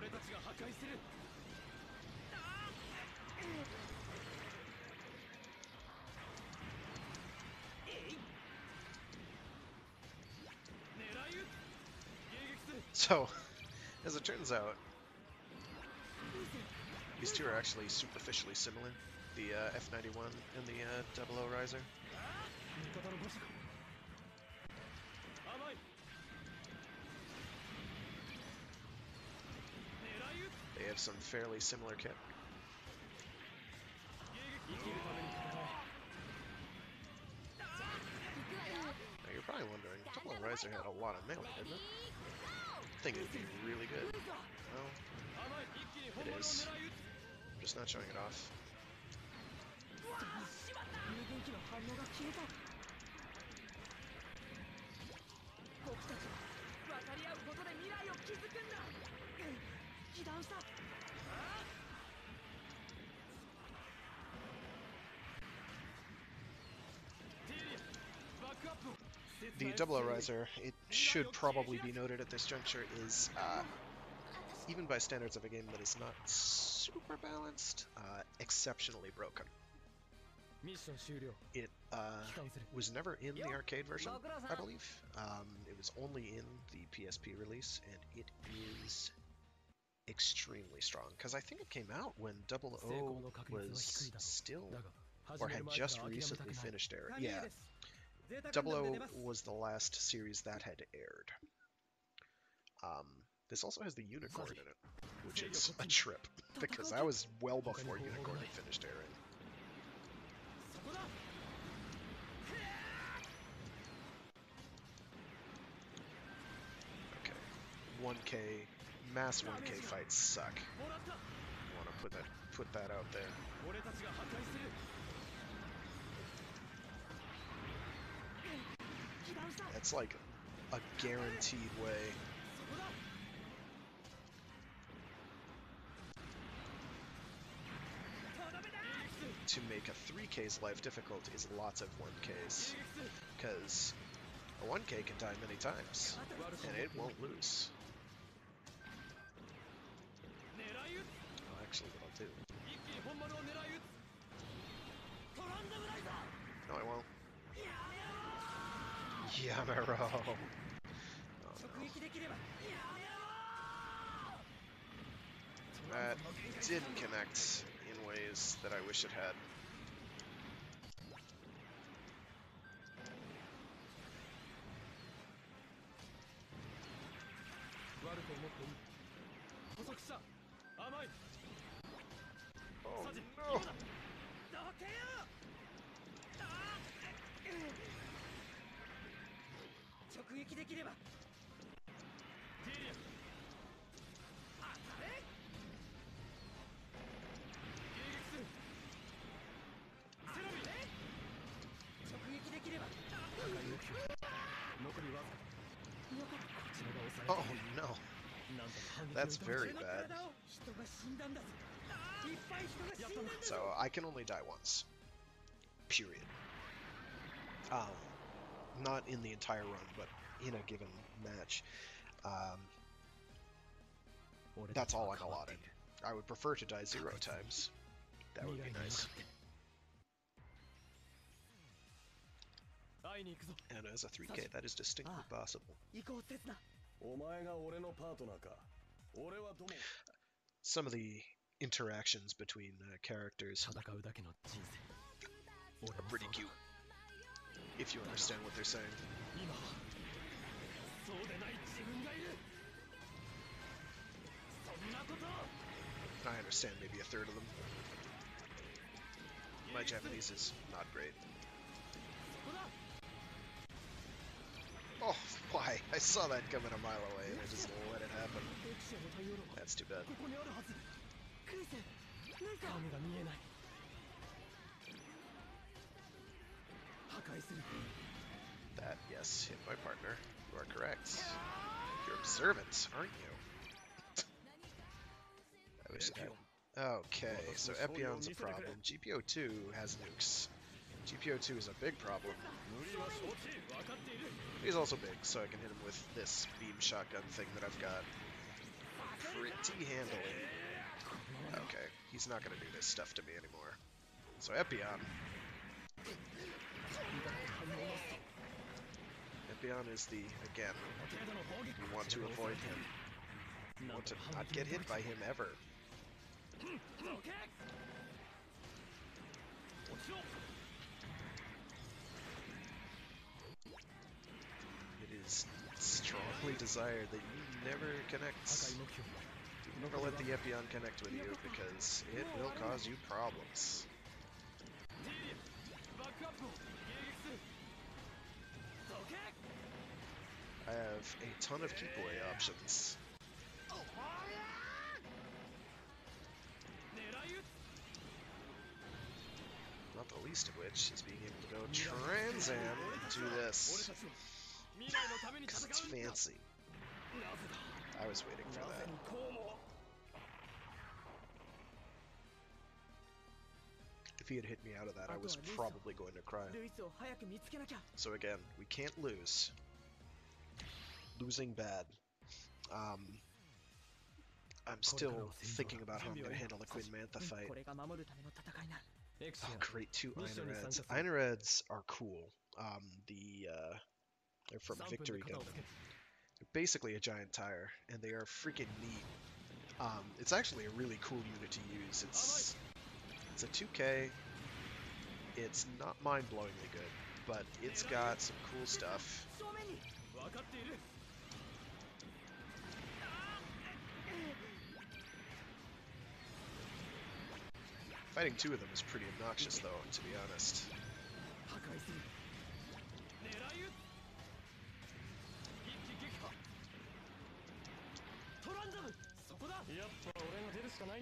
So, as it turns out, these two are actually superficially similar, the F91 and the double O Riser. They have some fairly similar kit. Now you're probably wondering, double O Riser had a lot of melee, didn't it? I think it'd be really good. Well, it is. I'm just not showing it off. The double O Riser, it should probably be noted at this juncture, is, even by standards of a game that is not super balanced, exceptionally broken. It was never in the arcade version, I believe. It was only in the PSP release, and it is extremely strong. Because I think it came out when Double O was still, or had just recently finished airing. Yeah. Double O was the last series that had aired. This also has the Unicorn in it, which is a trip, because that was well before Unicorn had finished airing. Okay, 1K, mass 1K fights suck. I want to put that out there. That's like a guaranteed way to make a 3K's life difficult is lots of 1Ks, because a 1K can die many times, and it won't lose. Oh, actually, what I'll do... No, I won't. Yamero! Oh, no. That didn't connect in ways that I wish it had. Oh no! Oh no! That's very bad. So I can only die once. Period. Not in the entire run, but in a given match. That's all I'm allotted. I would prefer to die 0 times. That would be nice. And as a 3K, that is distinctly possible. Some of the interactions between characters are pretty cute, if you understand what they're saying. I understand maybe a third of them. My Japanese is not great. Oh, why? I saw that coming a mile away and I just let it happen. That's too bad. That, yes, hit my partner. You are correct. You're observant, aren't you? I wish it had. Okay, so Epion's a problem. GPO2 has nukes. GPO2 is a big problem. He's also big, so I can hit him with this beam shotgun thing that I've got pretty handily. Okay, he's not going to do this stuff to me anymore. So Epion. Epion is the, again, you want to avoid him. You want to not get hit by him ever. It is strongly desired that you never connect. Never let the Epion connect with you, because it will cause you problems. I have a ton of keep away options. Not the least of which is being able to go Trans Am and do this. Because it's fancy. I was waiting for that. If he had hit me out of that, I was probably going to cry. So again, we can't lose. Losing bad. I'm still thinking about how I'm going to handle the Queen Mantha fight. Oh, great, 2 Einareds. Einareds are cool. They're from Victory Gundam. They're basically a giant tire, and they are freaking neat. It's actually a really cool unit to use. It's a 2K. It's not mind-blowingly good, but it's got some cool stuff. Fighting 2 of them is pretty obnoxious, though, to be honest.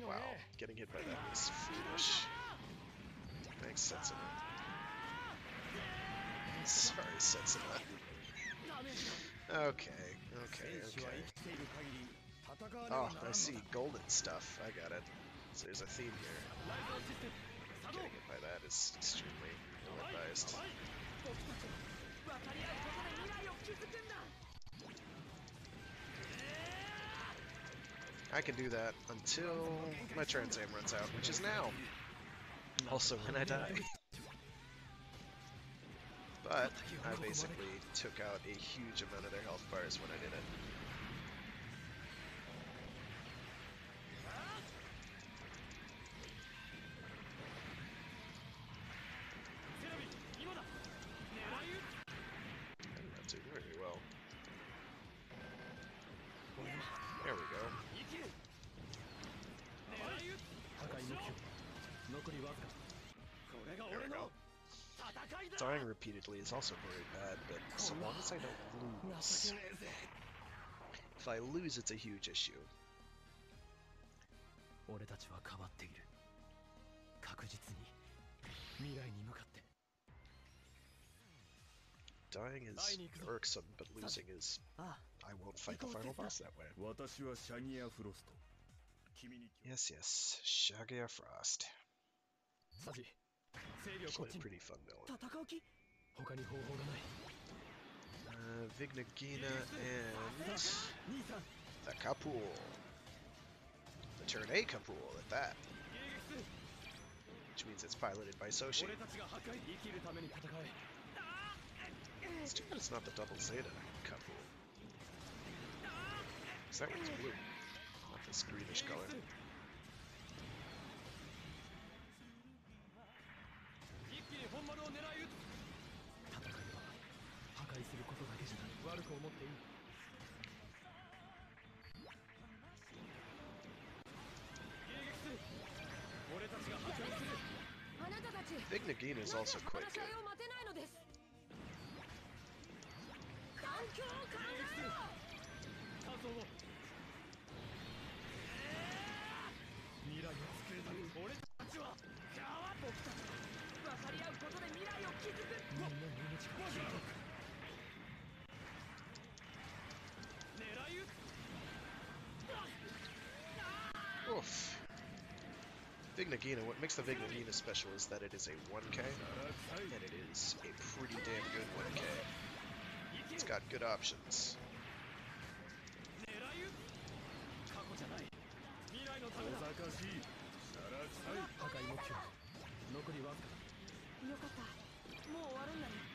Wow, getting hit by that was foolish. Thanks, Setsuna. Sorry, Setsuna. Okay. Oh, I see golden stuff. I got it. So there's a theme here. getting hit by that is extremely ill-advised. I can do that until my Trans Am runs out, which is now. Also when I die. But I basically took out a huge amount of their health bars when I did it. I'm not doing very well. There we go. There we go. Dying repeatedly is also very bad, but so long as I don't lose. If I lose, it's a huge issue. Dying is irksome, but losing is... I won't fight the final boss that way. Yes, yes, Shagia Frost. Actually a pretty fun villain. Vignagina and... the Kapul. The Turn A Kapul at that. Which means it's piloted by Soshi. It's too bad it's not the double Zeta Kapul. Because that one's blue, not this greenish color. Big Nagina is also quite good. Oof. Big Nagina, what makes the Big Nagina special is that it is a 1K, and it is a pretty damn good 1K. It's got good options.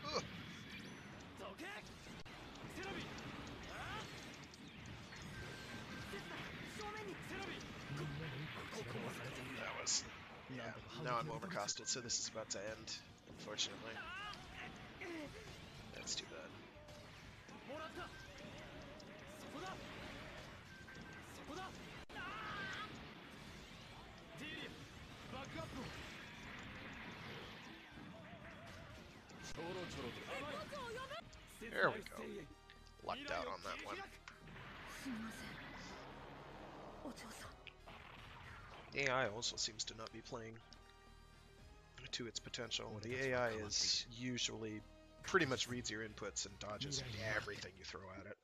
Ugh. That was... yeah, now I'm overcosted, so this is about to end, unfortunately. That's too bad. There we go. Lucked out on that one. AI also seems to not be playing to its potential. The AI is usually pretty much reads your inputs and dodges everything you throw at it.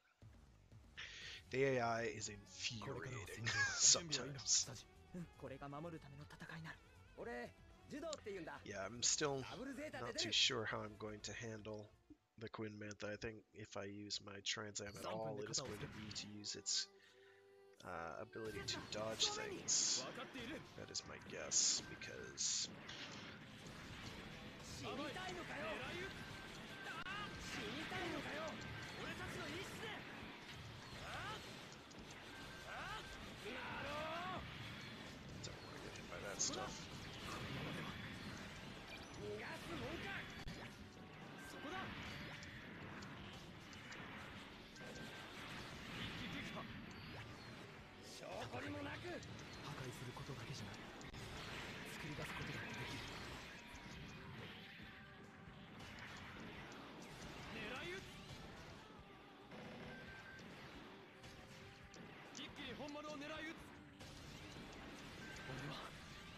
The AI is infuriating sometimes. Yeah, I'm still not too sure how I'm going to handle the Queen Mantha. I think if I use my Trans Am at all, it is going to be to use its ability to dodge things. That is my guess, because... don't want to get hit by that stuff.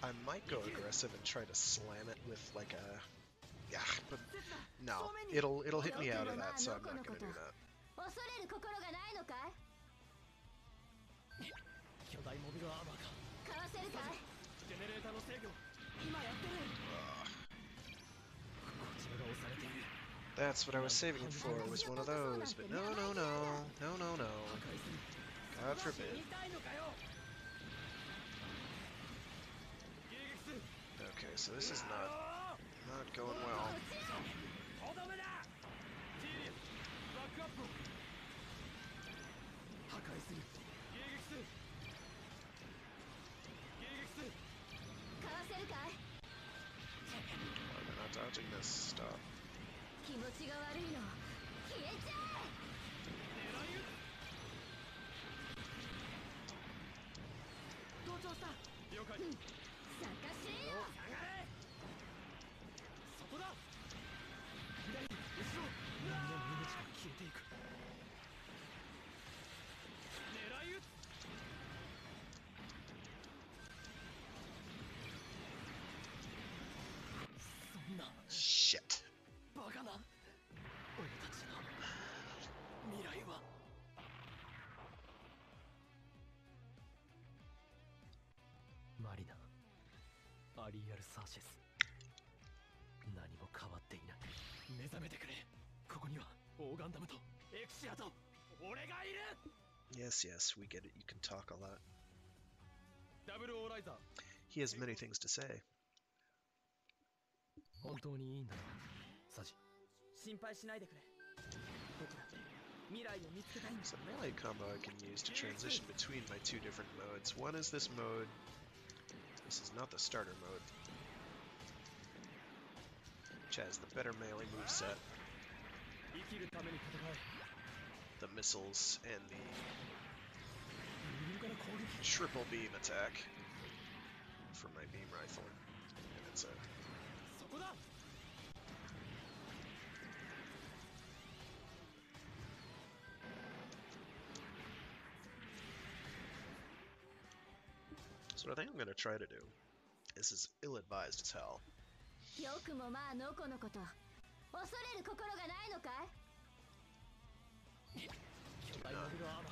I might go aggressive and try to slam it with like a... yeah, but no, it'll hit me out of that, so I'm not gonna do that. That's what I was saving it for, was one of those, but no, no, no, no, no, no. God forbid. Okay, so this is not going well. Oh, they're not dodging this. Stop. Shit. マリナ、アリアル・サーシェス。何も変わっていない。目覚めてくれ。ここにはオーガンダムとエクシアと俺がいる。 Yes, yes, we get it. You can talk a lot. ダブルオーライザー。 He has many things to say. 本当にいいんだな、サジ。心配しないでくれ。僕だって未来を見つけたいんだ。 It's a melee combo I can use to transition between my two different modes. One is this mode. This is not the starter mode, which has the better melee moveset, the missiles, and the triple beam attack for my beam rifle. And it's a So what I think I'm going to try to do, this is ill-advised as hell. Do not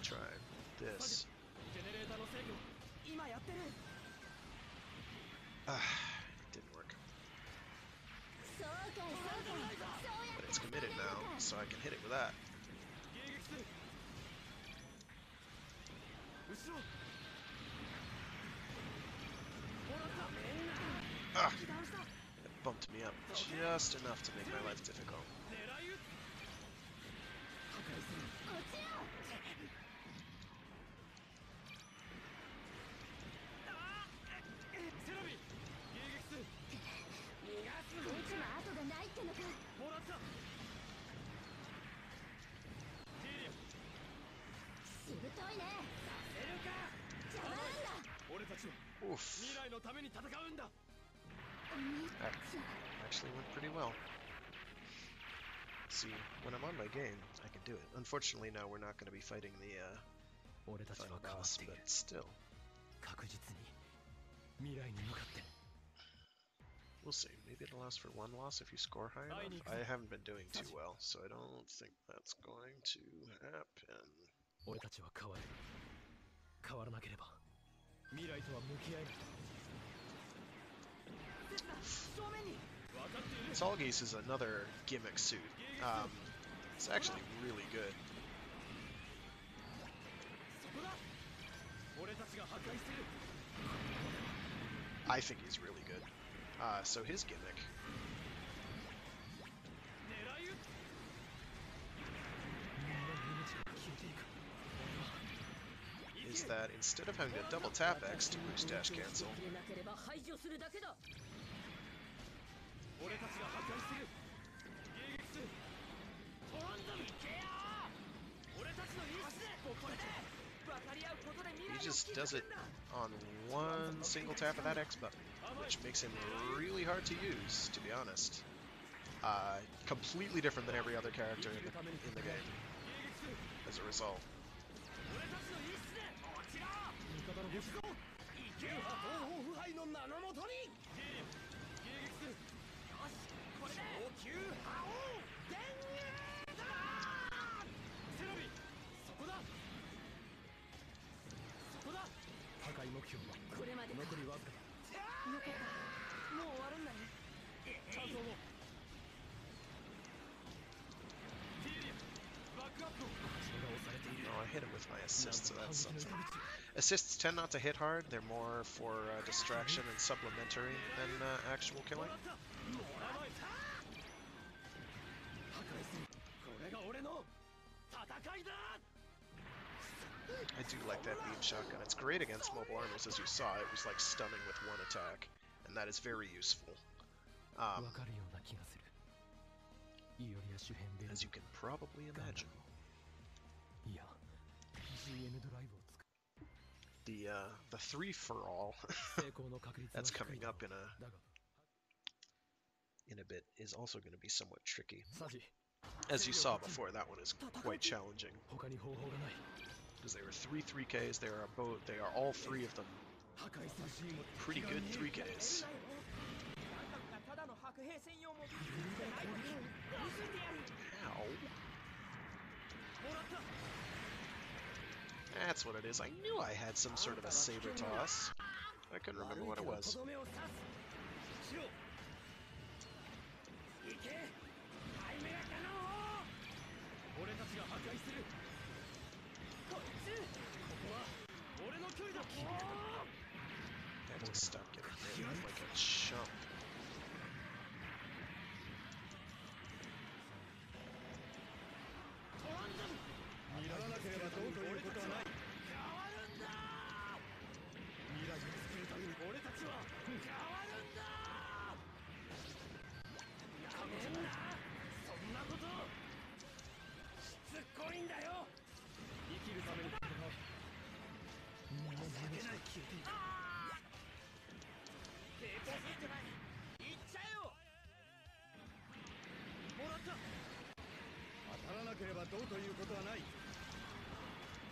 try this. Didn't work. But it's committed now, so I can hit it with that. Ah! It bumped me up just enough to make my life difficult. Oof. That actually went pretty well. See, when I'm on my game, I can do it. Unfortunately, now we're not going to be fighting the final boss, but still. We'll see. Maybe it allows for one loss if you score high enough. I haven't been doing too well, so I don't think that's going to happen. Solgeese is another gimmick suit. It's actually really good. I think he's really good. So his gimmick is that instead of having to double tap X to boost dash cancel, he just does it on one single tap of that X button, which makes him really hard to use, to be honest. Completely different than every other character in the game, as a result. hit him with my assists, so that's something. Assists tend not to hit hard. They're more for distraction and supplementary than actual killing. I do like that beam shotgun. It's great against mobile armors, as you saw. It was like stunning with one attack, and that is very useful. As you can probably imagine. The 3-for-all that's coming up in a bit is also going to be somewhat tricky. As you saw before, that one is quite challenging. Because there are 3 3Ks, they are all 3 of them pretty good 3Ks. Ow. That's what it is. I knew I had some sort of a saber toss. I couldn't remember what it was. I have to stop getting hit like a chump.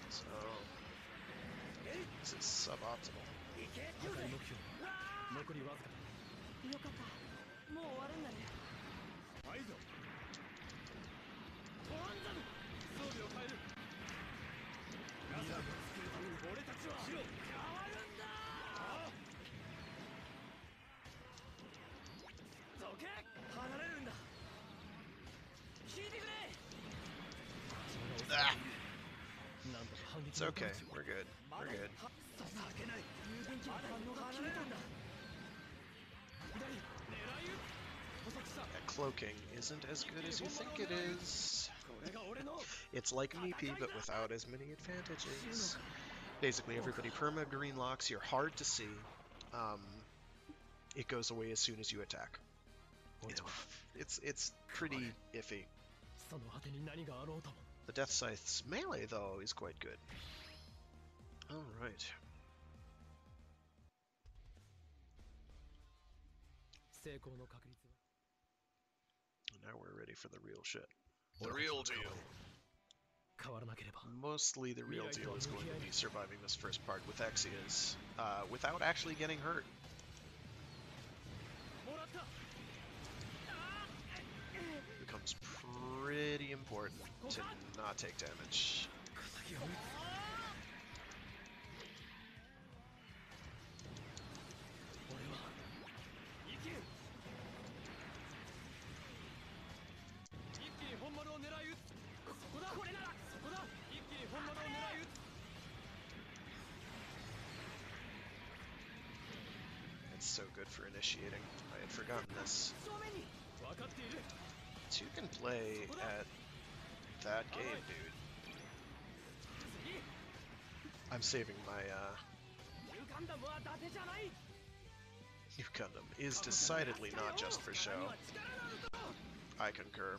So, this is suboptimal. Ah. It's okay. We're good. We're good. That cloaking isn't as good as you think it is. It's like Meepy, but without as many advantages. Basically, everybody perma green locks. You're hard to see. It goes away as soon as you attack. It's pretty iffy. The Death Scythe's melee, though, is quite good. Alright. Now we're ready for the real shit. The real deal. Mostly the real deal is going to be surviving this first part with Exias, without actually getting hurt. Becomes pretty important to not take damage. It's so good for initiating. I had forgotten this. 2 can play at that game, dude. I'm saving my, New Gundam is decidedly not just for show. I concur.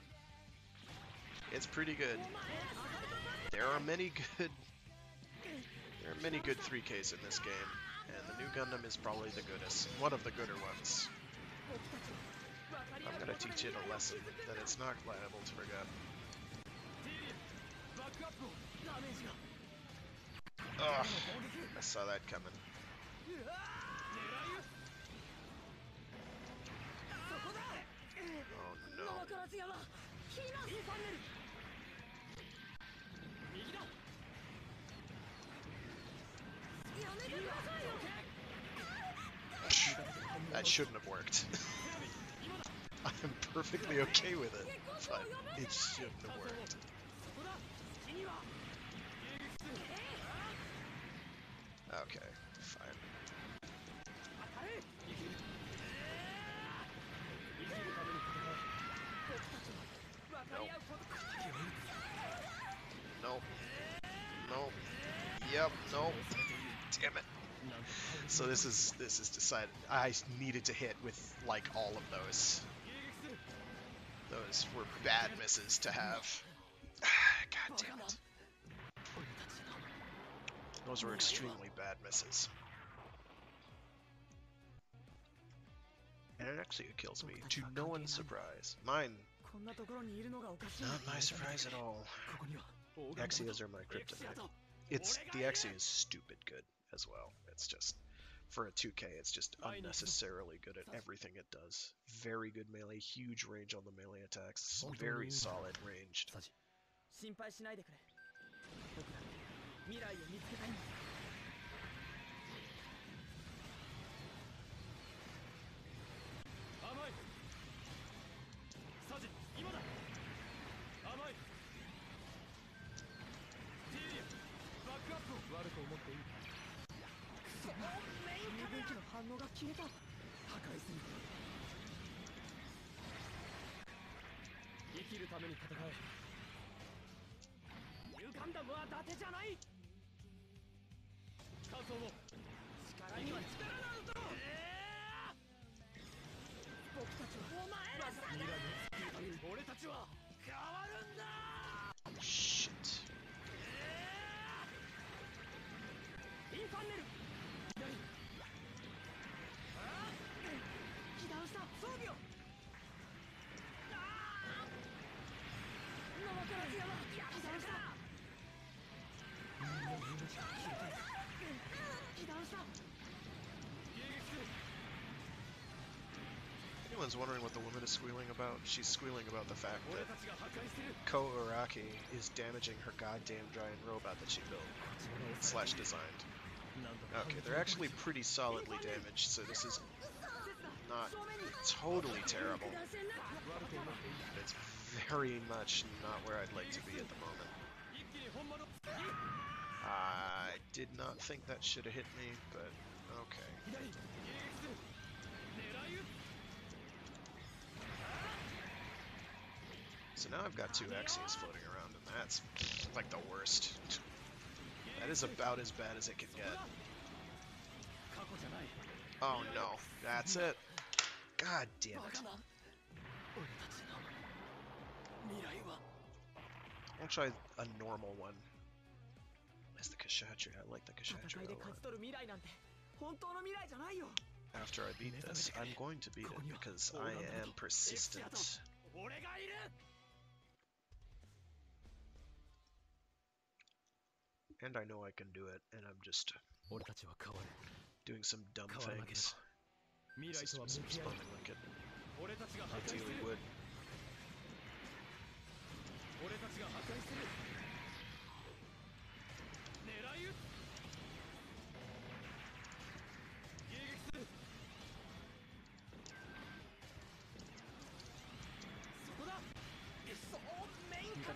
It's pretty good. There are many good 3Ks in this game, and the New Gundam is probably the goodest. One of the gooder ones. I'm gonna teach it a lesson that it's not liable to forget. Ugh, I saw that coming. Oh no. That shouldn't have worked. I'm perfectly okay with it, but it shouldn't have worked. Okay, fine. Nope. Nope. Yep. Nope. Damn it. So this is decided. I needed to hit with like all of those. Those were bad misses to have. God damn it. Those were extremely bad misses. And it actually kills me, to no one's surprise. Mine, not my surprise at all. Exias are my kryptonite. The Exia is stupid good as well. It's just, for a 2K, it's just unnecessarily good at everything it does. Very good melee, huge range on the melee attacks, very solid ranged. Shit. Anyone's wondering what the woman is squealing about? She's squealing about the fact that Ko Araki is damaging her goddamn giant robot that she built slash designed. Okay, they're actually pretty solidly damaged, so this is not totally terrible. But it's very much not where I'd like to be at the moment. I did not think that should have hit me, but okay. So now I've got two Exias floating around, and that's like the worst. That is about as bad as it can get. Oh no, that's it. God damn it. I'll try a normal one. As the Kshatriya, I like the Kshatriya a lot. After I beat this, I'm going to beat it because I am persistent. And I know I can do it, and I'm just doing some dumb things. System is responding like it ideally would.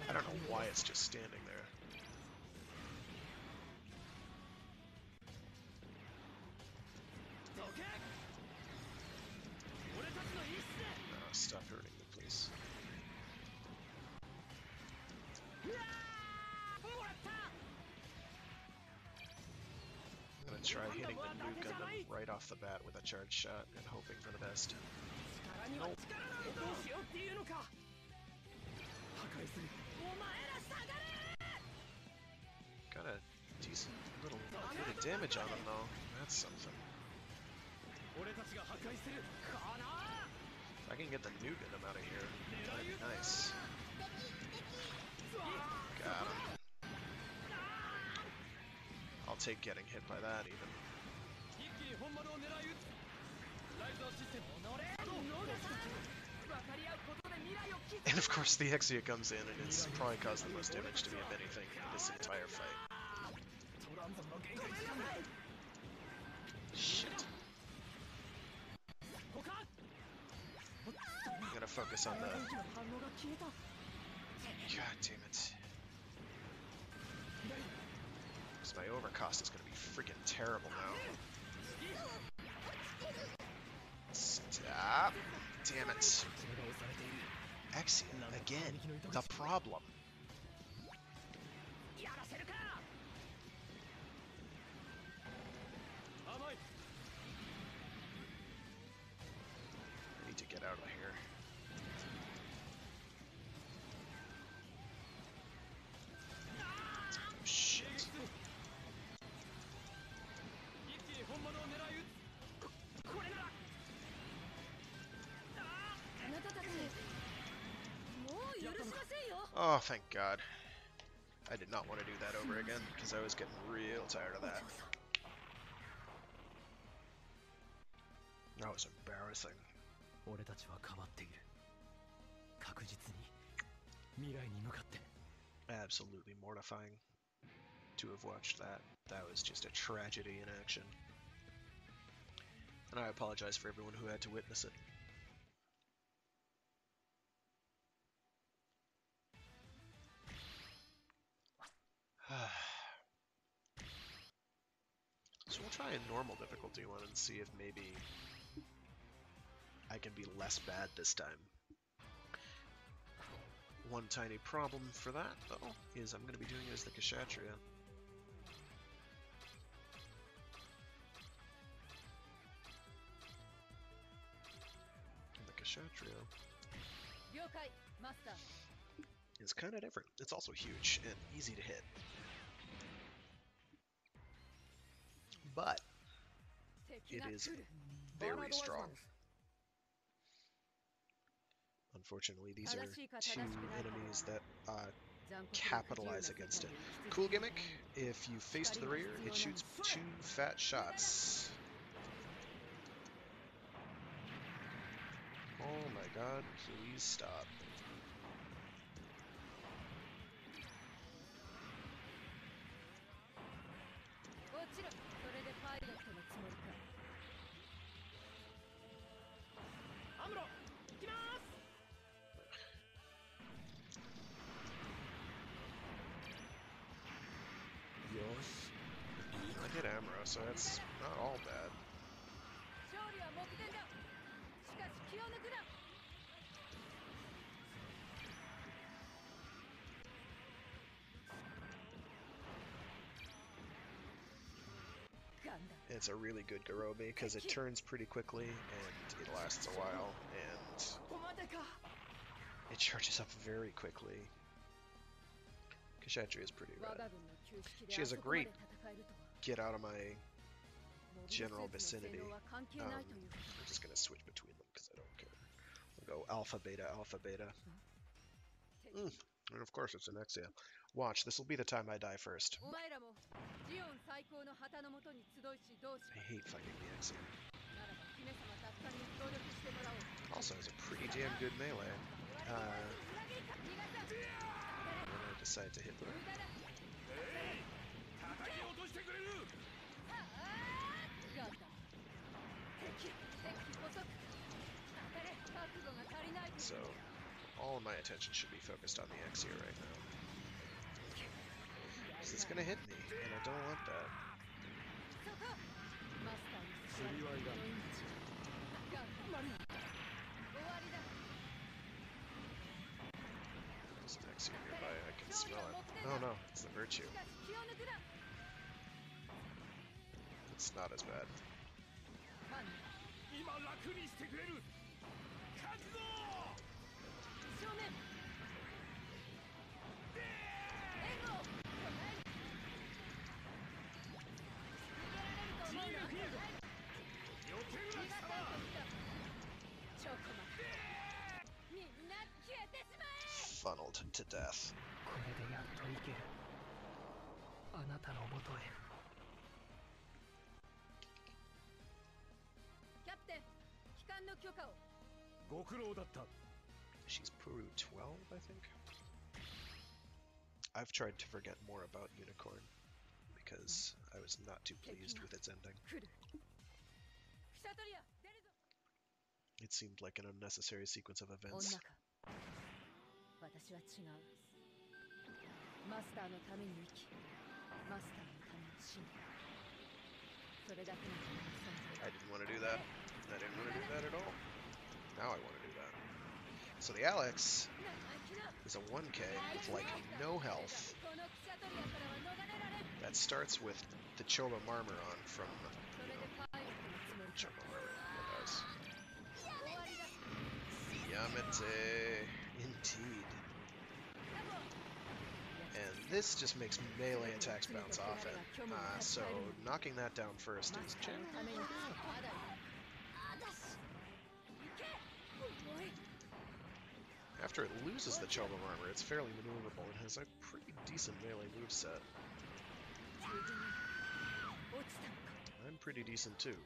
I don't know why it's just standing there. Stop hurting me, please. I'm gonna try hitting the new Gundam right off the bat with a charge shot and hoping for the best. Nope. Got a decent little bit of damage on him though. That's something. If I can get the new Gundam out of here, that'd be nice. Got him. I'll take getting hit by that even. And of course the Exia comes in and it's probably caused the most damage to me of anything in this entire fight. Shit. I'm gonna focus on the... God damn it. Because my overcost is going to be freaking terrible now. Stop! Damn it. Exia, again, the problem. I need to get out of here. Oh, shit. Oh, thank God. I did not want to do that over again, because I was getting real tired of that. That was embarrassing. Absolutely mortifying to have watched that. That was just a tragedy in action. And I apologize for everyone who had to witness it. So we'll try a normal difficulty one and see if maybe I can be less bad this time. One tiny problem for that, though, is I'm going to be doing it as the Kshatriya. And the Kshatriya is kind of different. It's also huge and easy to hit. But it is very strong. Unfortunately, these are two enemies that capitalize against it. Cool gimmick, if you face to the rear, it shoots 2 fat shots. Oh my God, please stop. I hit Amuro, so that's not all bad. It's a really good Garobe because it turns pretty quickly and it lasts a while and it charges up very quickly. Kshatriya is pretty rad. She has a great get out of my general vicinity. I'm just going to switch between them because I don't care. We'll go alpha, beta, alpha, beta. And of course it's an Exia. Watch, this will be the time I die first. I hate fighting the Exia. Also has a pretty damn good melee. I'm gonna decide to hit them. So, all of my attention should be focused on the Exia right now. Because it's gonna hit me, and I don't want that. There's an Exia nearby, I can smell it. Oh no, it's the Virtue. It's not as bad. Funneled to death. She's Puru 12, I think. I've tried to forget more about Unicorn because I was not too pleased with its ending. It seemed like an unnecessary sequence of events. I didn't want to do that. I didn't want to do that at all. Now I want to do that. So the Alex is a 1K with like no health. That starts with the Choba Marmoron from, Choba Marmoron, it does. Yamete, indeed. And this just makes melee attacks bounce off it. So knocking that down first is generally after it loses the Choba Armor, it's fairly maneuverable and has a pretty decent melee moveset. I'm pretty decent too.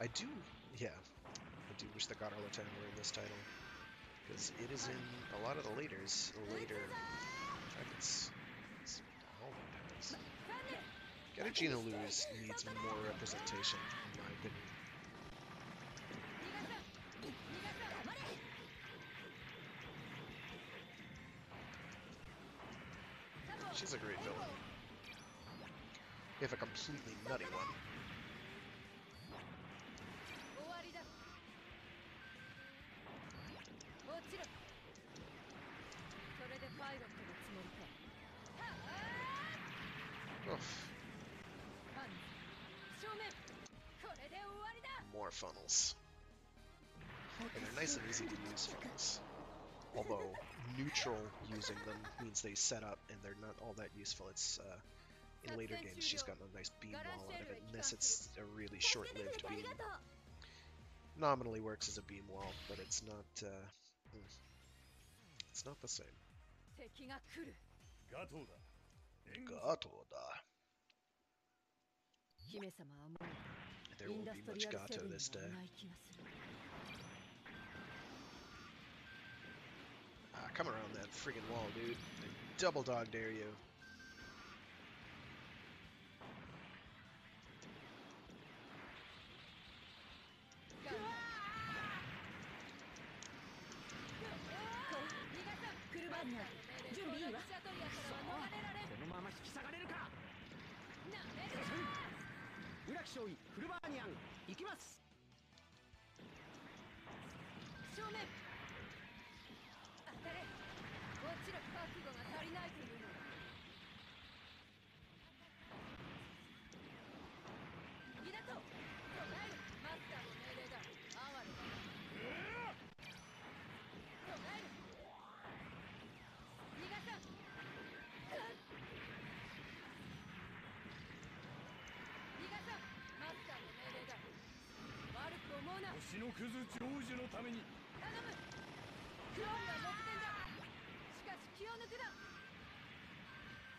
I do, yeah, I do wish the God Arlotan were in this title, because it is in a lot of the later Fraggoths. All that has. Getagina Luz needs more representation, in my opinion. She's a great villain. If a completely nutty one. Oof. More funnels. And they're nice and easy to use funnels. Although neutral using them means they set up and they're not all that useful. It's in later games she's gotten a nice beam wall out of it. In this it's a really short-lived beam. Nominally works as a beam wall, but it's not the same. Gatoda. There will be much Gato this day. Come around that friggin' wall, dude. I double dog dare you.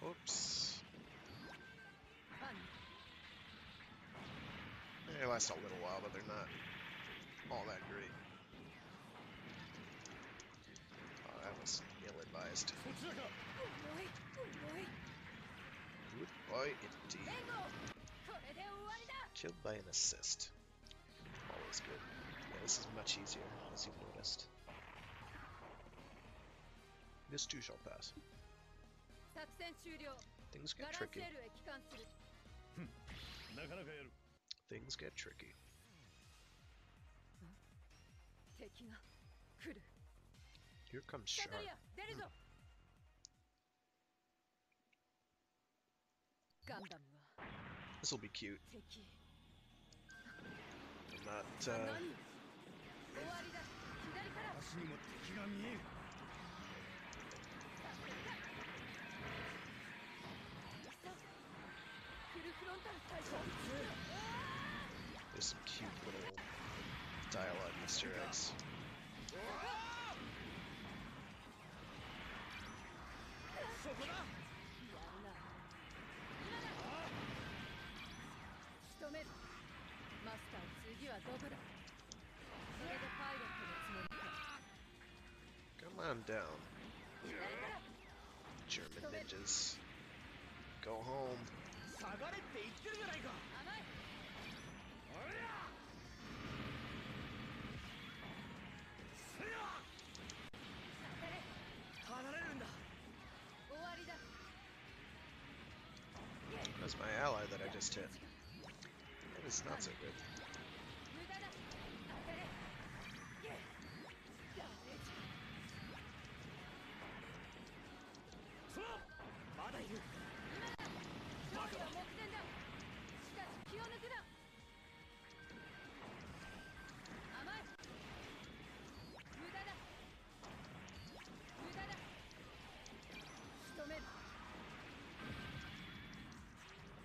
Oops. They last a little while, but they're not all that great. Oh, that was ill-advised. Good boy, indeed. Killed by an assist. Always good. Yeah, this is much easier, as you've noticed. This too shall pass. Things get tricky. Things get tricky. Here comes Shark. This will be cute. I'm not, There's some cute little dialogue Easter eggs. Come on down, German ninjas. Go home. just hit. That is not so good.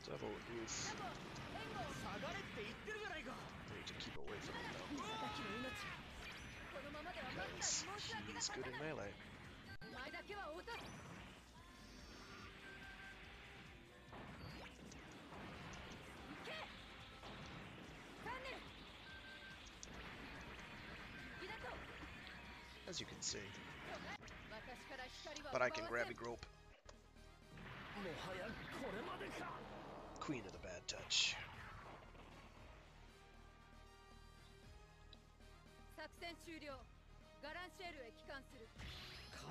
Double oof. I need to keep away from him though. Because he's good in melee. As you can see. But I can grab a rope. Queen of the bad touch.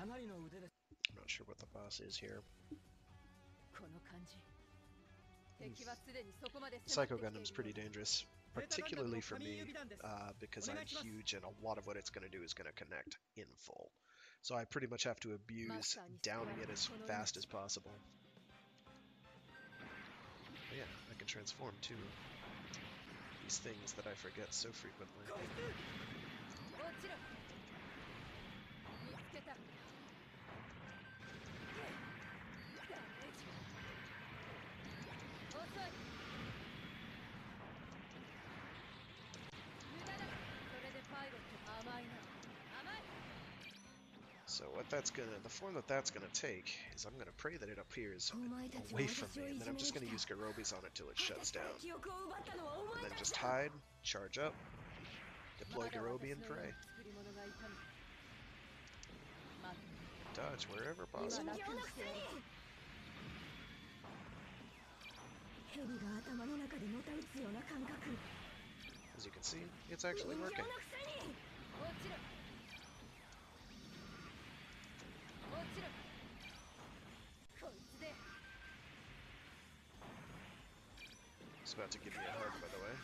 I'm not sure what the boss is here. Psycho Gundam's pretty dangerous, particularly for me, because I'm huge and a lot of what it's going to do is going to connect in full. So I pretty much have to abuse downing it as fast as possible. But yeah, I can transform too. These things that I forget so frequently. So what that's gonna, the form that that's gonna take is I'm gonna pray that it appears away from me, and then I'm just gonna use Garobis on it till it shuts down. And then just hide, charge up, deploy Garobi, and pray. Dodge wherever possible. As you can see, it's actually working. It's about to give me a hug, by the way.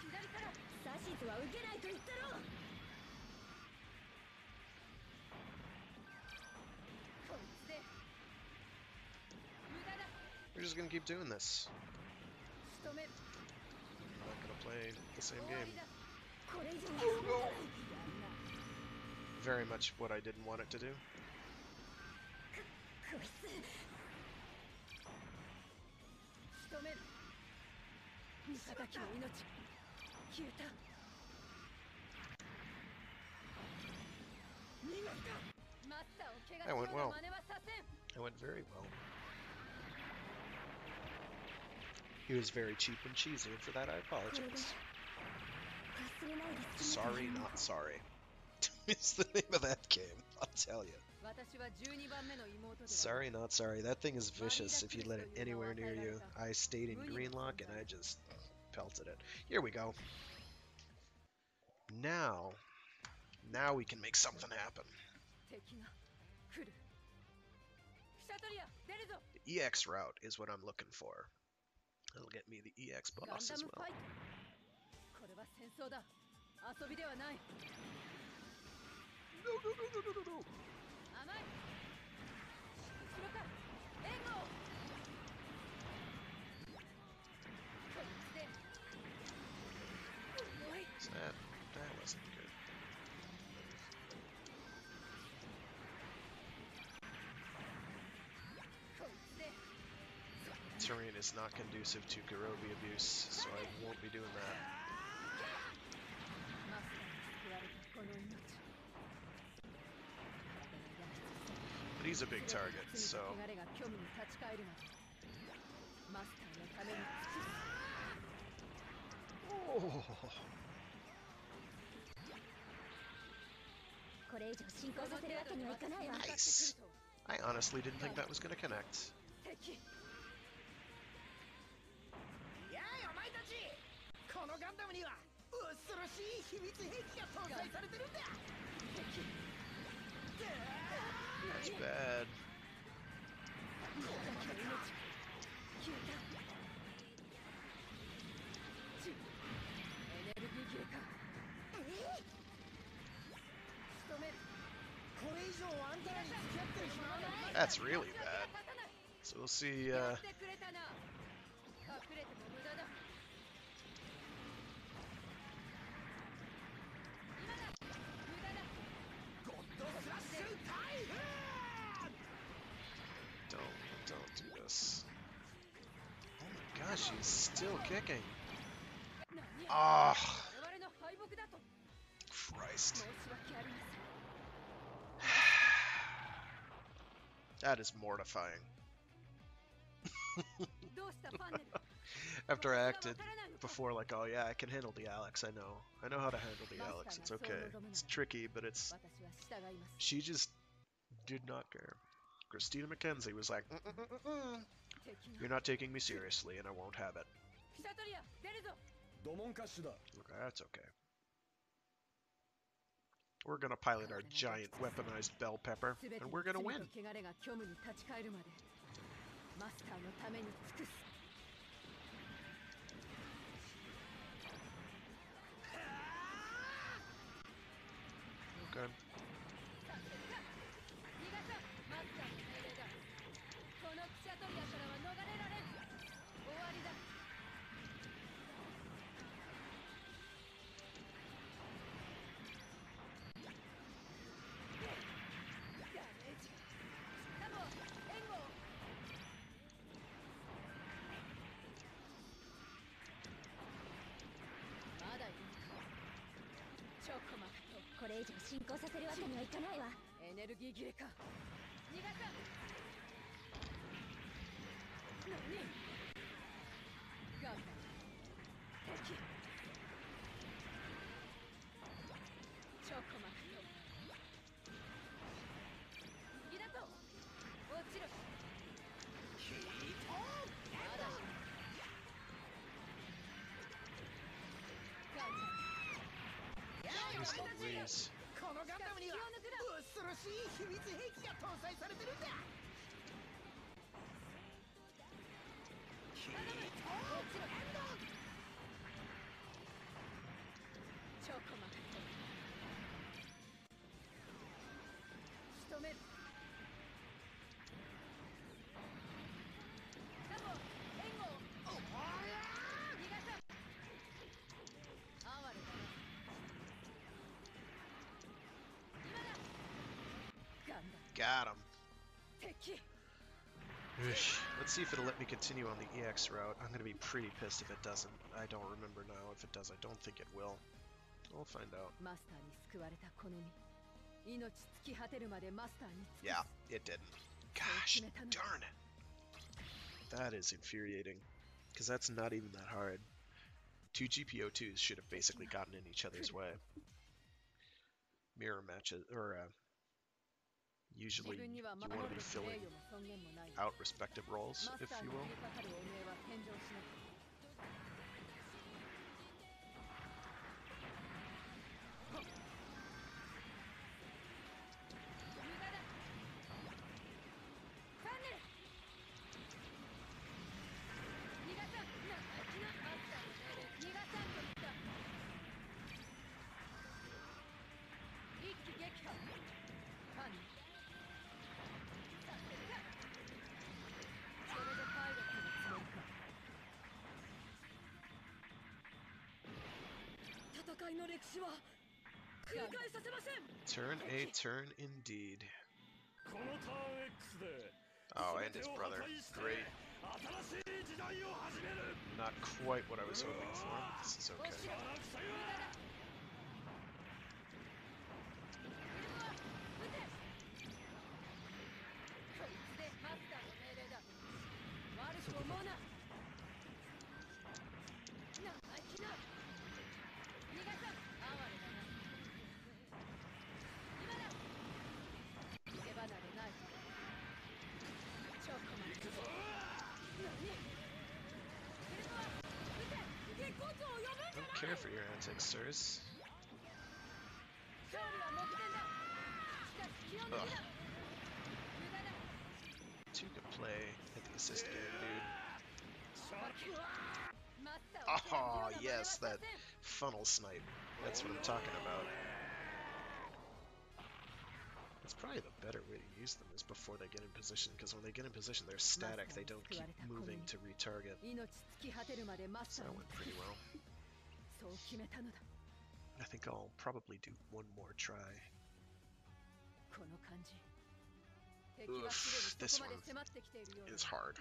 We're just gonna keep doing this. I'm not gonna play the same game. Oh no! Very much what I didn't want it to do. That went well. That went very well. He was very cheap and cheesy, and for that I apologize. Sorry, not sorry. It's the name of that game, I'll tell you. Sorry, not sorry. That thing is vicious if you let it anywhere near you. I stayed in Greenlock and I just pelted it. Here we go. Now we can make something happen. The EX route is what I'm looking for. It'll get me the EX boss as well. No. That wasn't good. Terrain is not conducive to Garobi abuse, so I won't be doing that. But he's a big target, so... Oh. Nice! I honestly didn't think that was going to connect. That's bad. That's really bad. So we'll see. Don't do this. Oh my gosh, she's still kicking. Ah, Christ. That is mortifying. After I acted before like, oh yeah, I can handle the Alex, I know how to handle the Alex, it's okay. It's tricky, but she just did not care. Christina McKenzie was like, you're not taking me seriously, and I won't have it. Okay, that's okay. We're gonna pilot our giant weaponized bell pepper, and we're gonna win. Okay. Louise. Got him. Let's see if it'll let me continue on the EX route. I'm going to be pretty pissed if it doesn't. I don't remember now. If it does, I don't think it will. We'll find out. Yeah, it didn't. Gosh, darn it. That is infuriating. Because that's not even that hard. Two GPO2s should have basically gotten in each other's way. Mirror matches, or usually you want to be filling out respective roles, if you will. Turn a turn indeed. Oh, and his brother. Great. Not quite what I was hoping for. This is okay. Don't care for your antics, sirs. Ugh. Two can play at the assist game, dude. Oh, yes, that funnel snipe. That's what I'm talking about. Let's Probably the better way to use them is before they get in position, because when they get in position, they're static. They don't keep moving to retarget. So that went pretty well. I think I'll probably do one more try. Oof, this one is hard.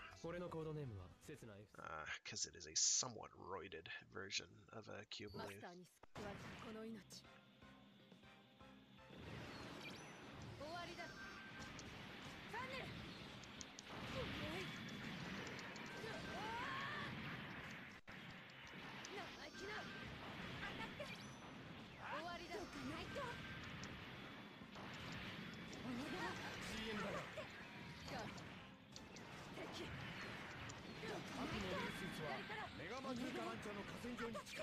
Because it is a somewhat roided version of a Cubole.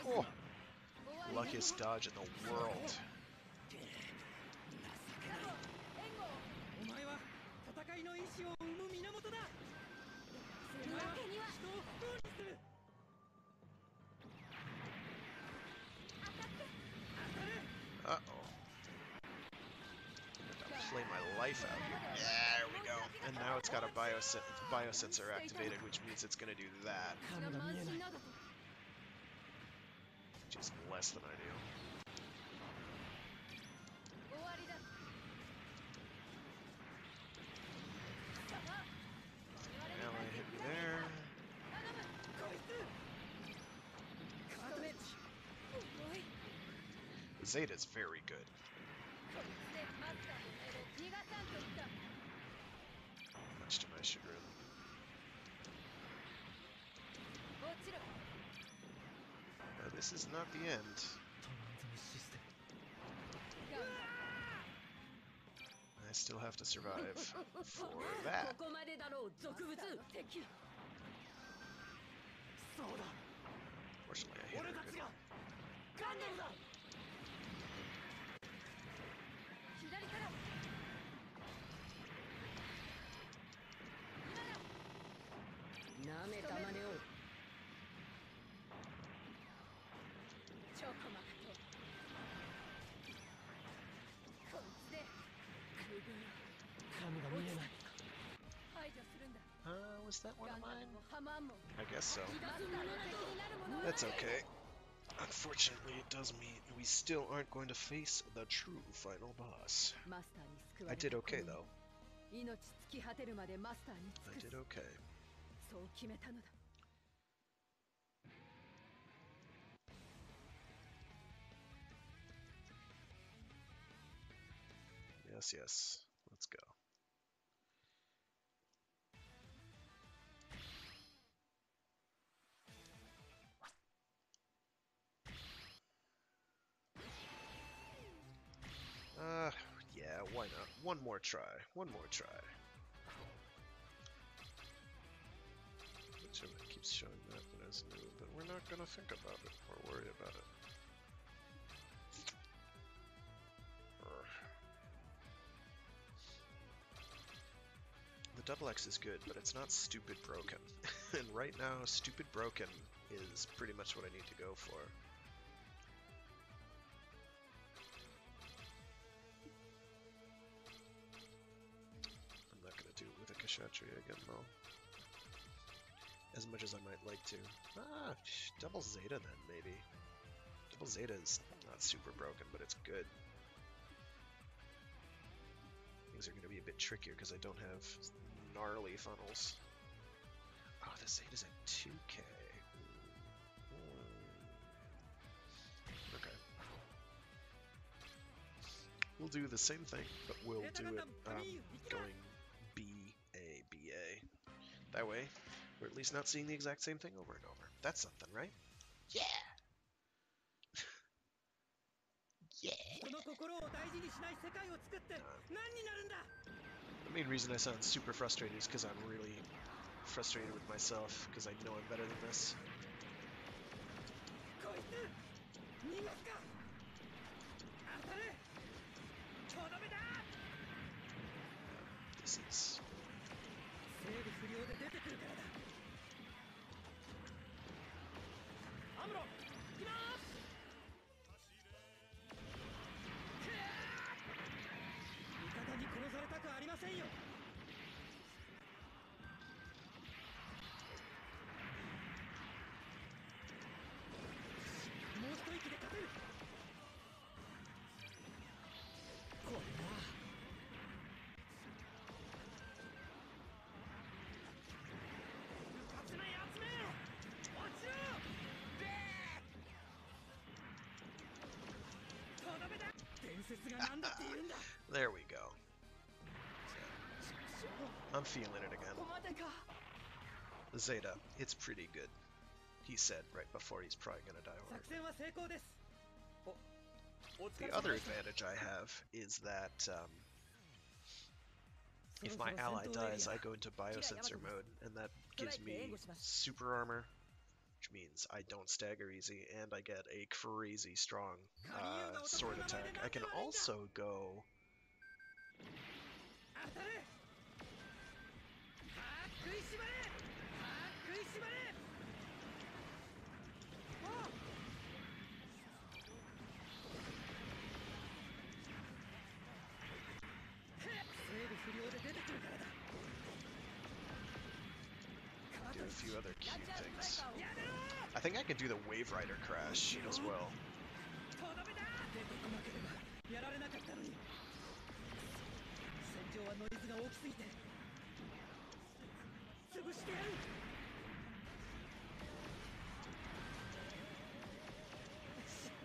Oh, luckiest dodge in the world. Uh-oh. Play my life out here. Yeah, there we go. And now it's got a biosensor activated, which means it's going to do that. Which is less than ideal. Ally hit me there. Zeta's very good. Much to my chagrin. This is not the end. I still have to survive for that. Fortunately, I hit her good. Was that one of mine? I guess so. That's okay. Unfortunately, it does mean we still aren't going to face the true final boss. I did okay, though. I did okay. Yes, yes. Let's go. Yeah, why not? One more try. One more try. Which keeps showing that as new, but we're not gonna think about it or worry about it. The double X is good, but it's not stupid broken. And right now, stupid broken is pretty much what I need to go for. I'm not gonna do it with a Kshatriya again, though. As much as I might like to. Double Zeta then, maybe. Double Zeta is not super broken, but it's good. Things are going to be a bit trickier because I don't have gnarly funnels. Oh, the Zeta's at 2k. Okay. We'll do the same thing, but we'll do it going B-A-B-A. That way, we're at least not seeing the exact same thing over and over. That's something, right? Yeah! Yeah! The main reason I sound super frustrated is because I'm really frustrated with myself, because I know I'm better than this. This is... There we go. I'm feeling it again. Zeta, it's pretty good, he said right before he's probably gonna die horribly. The other advantage I have is that if my ally dies, I go into biosensor mode, and that gives me super armor, which means I don't stagger easy, and I get a crazy strong sword attack. I can also go... do a few other cute things. I think I can do the Wave Rider crash as well.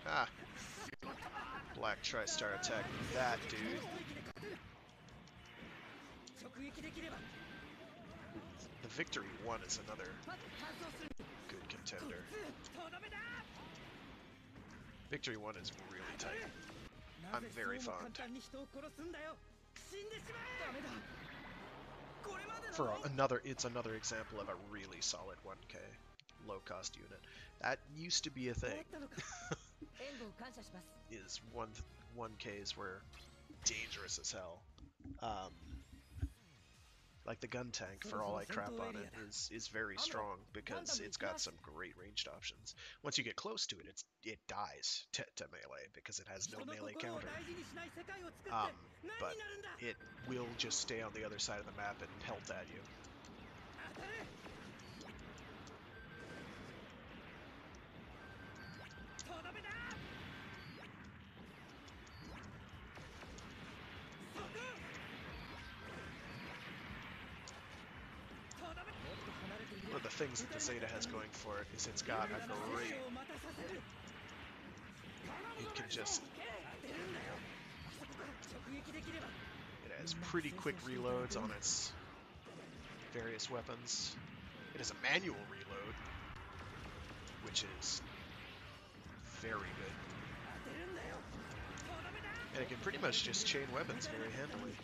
Ah! Black Tri-Star attack that dude. The Victory 1 is another good contender. Victory 1 is really tight. I'm very fond. It's another example of a really solid 1K low-cost unit. That used to be a thing. Is 1Ks were dangerous as hell. Like the gun tank, for all I crap on it, is very strong because it's got some great ranged options. Once you get close to it, it dies to melee because it has no melee counter. But it will just stay on the other side of the map and pelt at you. One of the things that the Zeta has going for it is it's got a great... It can just... It has pretty quick reloads on its various weapons. It has a manual reload, which is very good. And it can pretty much just chain weapons very handily,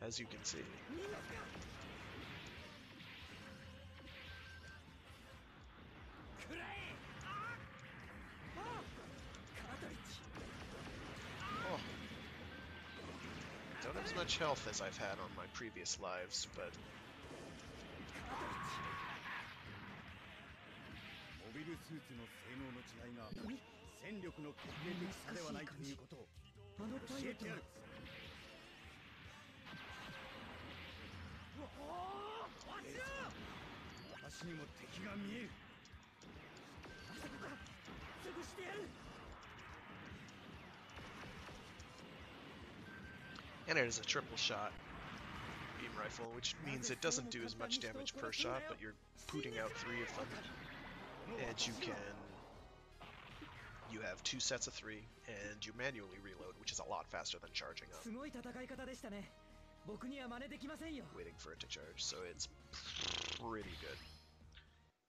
as you can see. Oh. Don't have as much health as I've had on my previous lives, but... And it is a triple shot beam rifle, which means it doesn't do as much damage per shot, but you're putting out 3 of them. And you have 2 sets of 3, and you manually reload, which is a lot faster than charging up. Waiting for it to charge, so it's pretty good.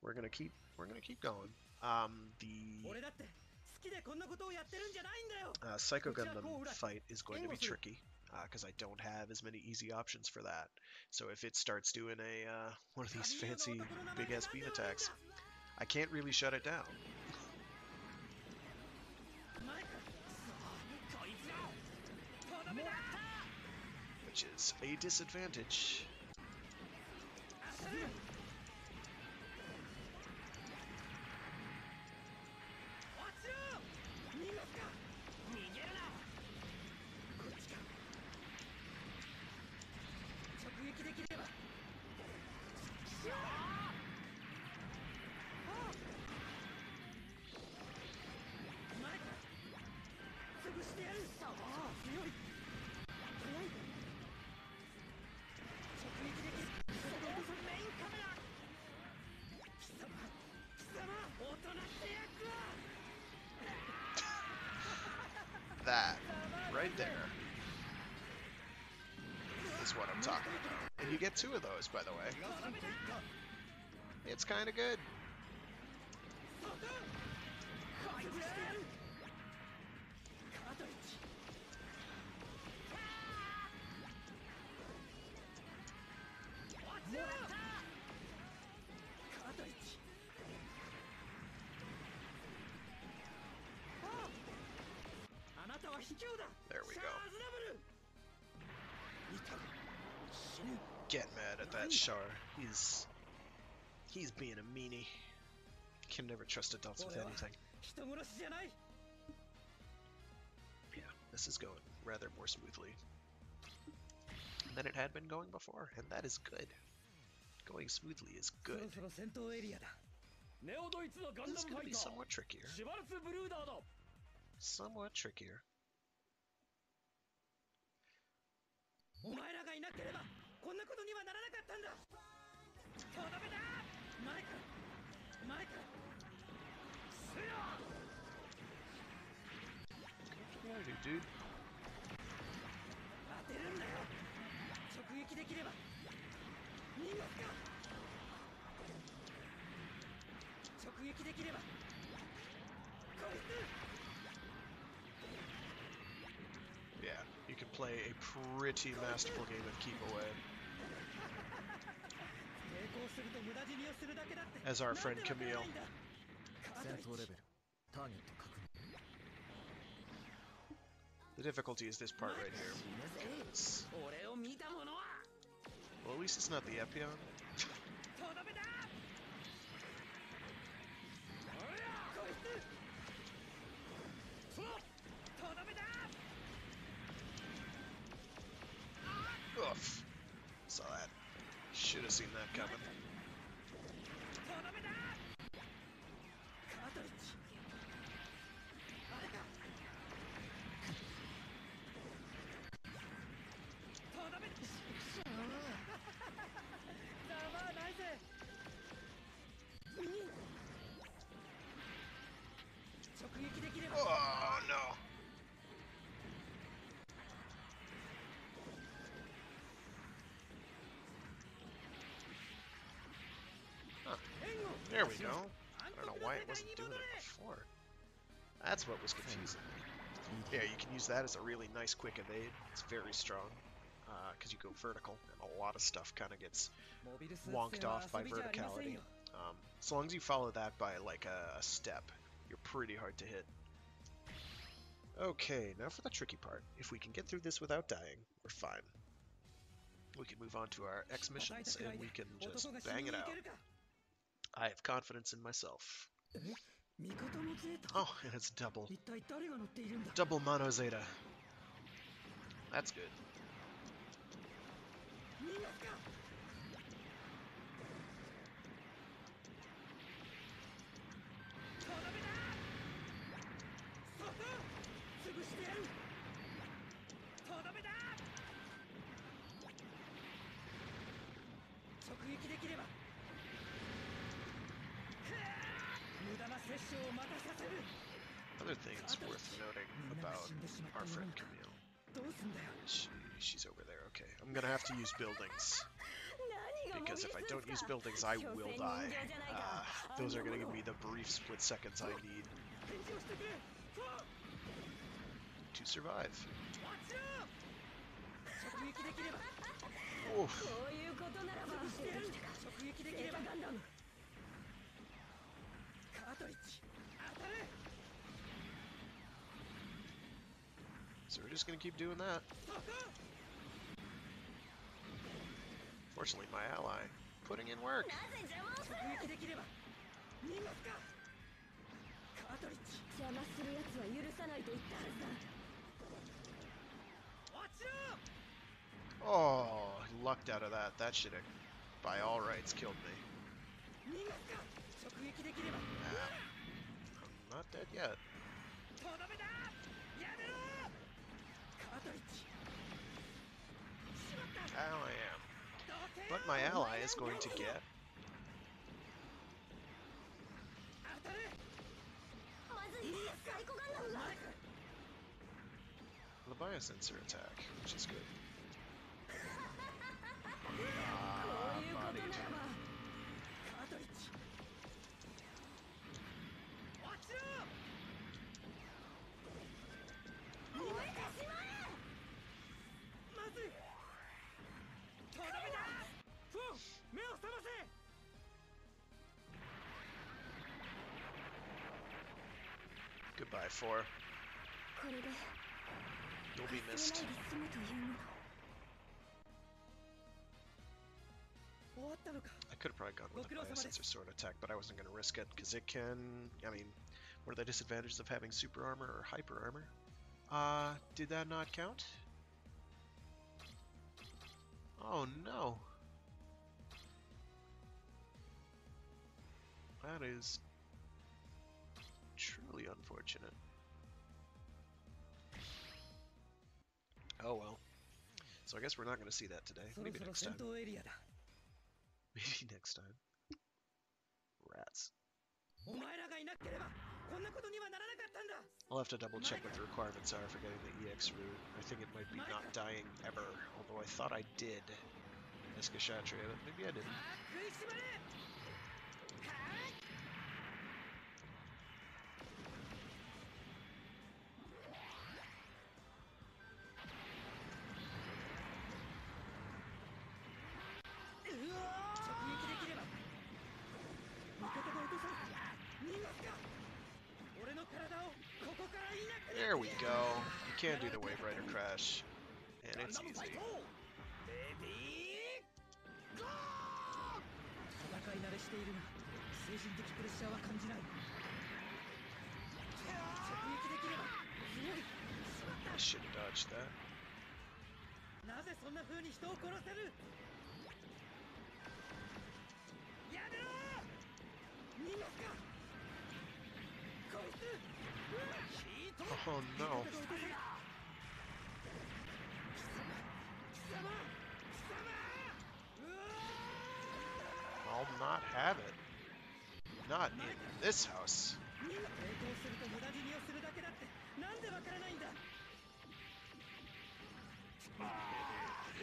We're gonna keep going. The Psycho Gundam fight is going to be tricky because I don't have as many easy options for that. So if it starts doing one of these fancy big ass beam attacks, I can't really shut it down. Which is a disadvantage. That right there is what I'm talking about. And you get 2 of those, by the way. It's kind of good. There we go. Get mad at that Char. He's being a meanie. Can never trust adults with anything. Yeah, this is going rather more smoothly than it had been going before, and that is good. Going smoothly is good. This is going to be somewhat trickier. Somewhat trickier. Dude. Yeah, you can play a pretty masterful game of keep away. As our friend Camille. The difficulty is this part right here. Because, well, at least it's not the Epion. Oof. Saw that. Should have seen that coming. Oh no. Huh. There we go. I don't know why it wasn't doing it before. That's what was confusing me. Yeah, you can use that as a really nice quick evade. It's very strong. Because you go vertical, and a lot of stuff kind of gets wonked off by verticality. As long as you follow that by like a step, you're pretty hard to hit. Okay, now for the tricky part. If we can get through this without dying, we're fine. We can move on to our X missions, and we can just bang it out. I have confidence in myself. Oh, and it's double. Double Mono Zeta. That's good. Other things worth noting about our friend Camille. She's over there, okay. I'm gonna have to use buildings. Because if I don't use buildings, I will die. Those are gonna give me the brief split seconds I need to survive. Oof. So we're just gonna keep doing that. Fortunately, my ally putting in work. Oh, he lucked out of that. That should have, by all rights, killed me. I'm not dead yet. But my ally is going to get the biosensor attack, which is good. Bodied. Goodbye, 4. You'll be missed. I could have probably gone with a biosensor sword attack, but I wasn't going to risk it, because it can... I mean, what are the disadvantages of having super armor or hyper armor? Did that not count? Oh no! That is truly unfortunate. Oh well. So I guess we're not going to see that today. Maybe next time. Maybe next time. Rats. I'll have to double check what the requirements are for getting the EX route. I think it might be not dying ever, although I thought I did as Kshatriya, but maybe I didn't. There we go. You can do the Wave Rider crash, and it's easy. I should have dodged that. Oh no. I'll not have it. Not in this house.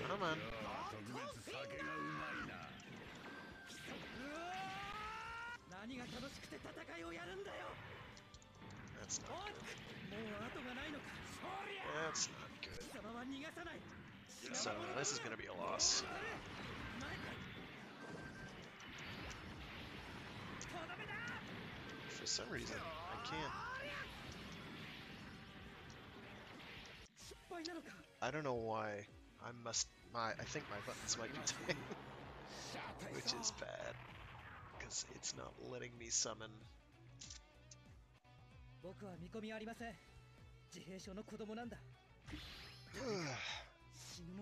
Come on. That's not good. That's not good. So, this is going to be a loss. For some reason, I can't. I don't know why. I think my buttons might be dying. Which is bad. Because it's not letting me summon.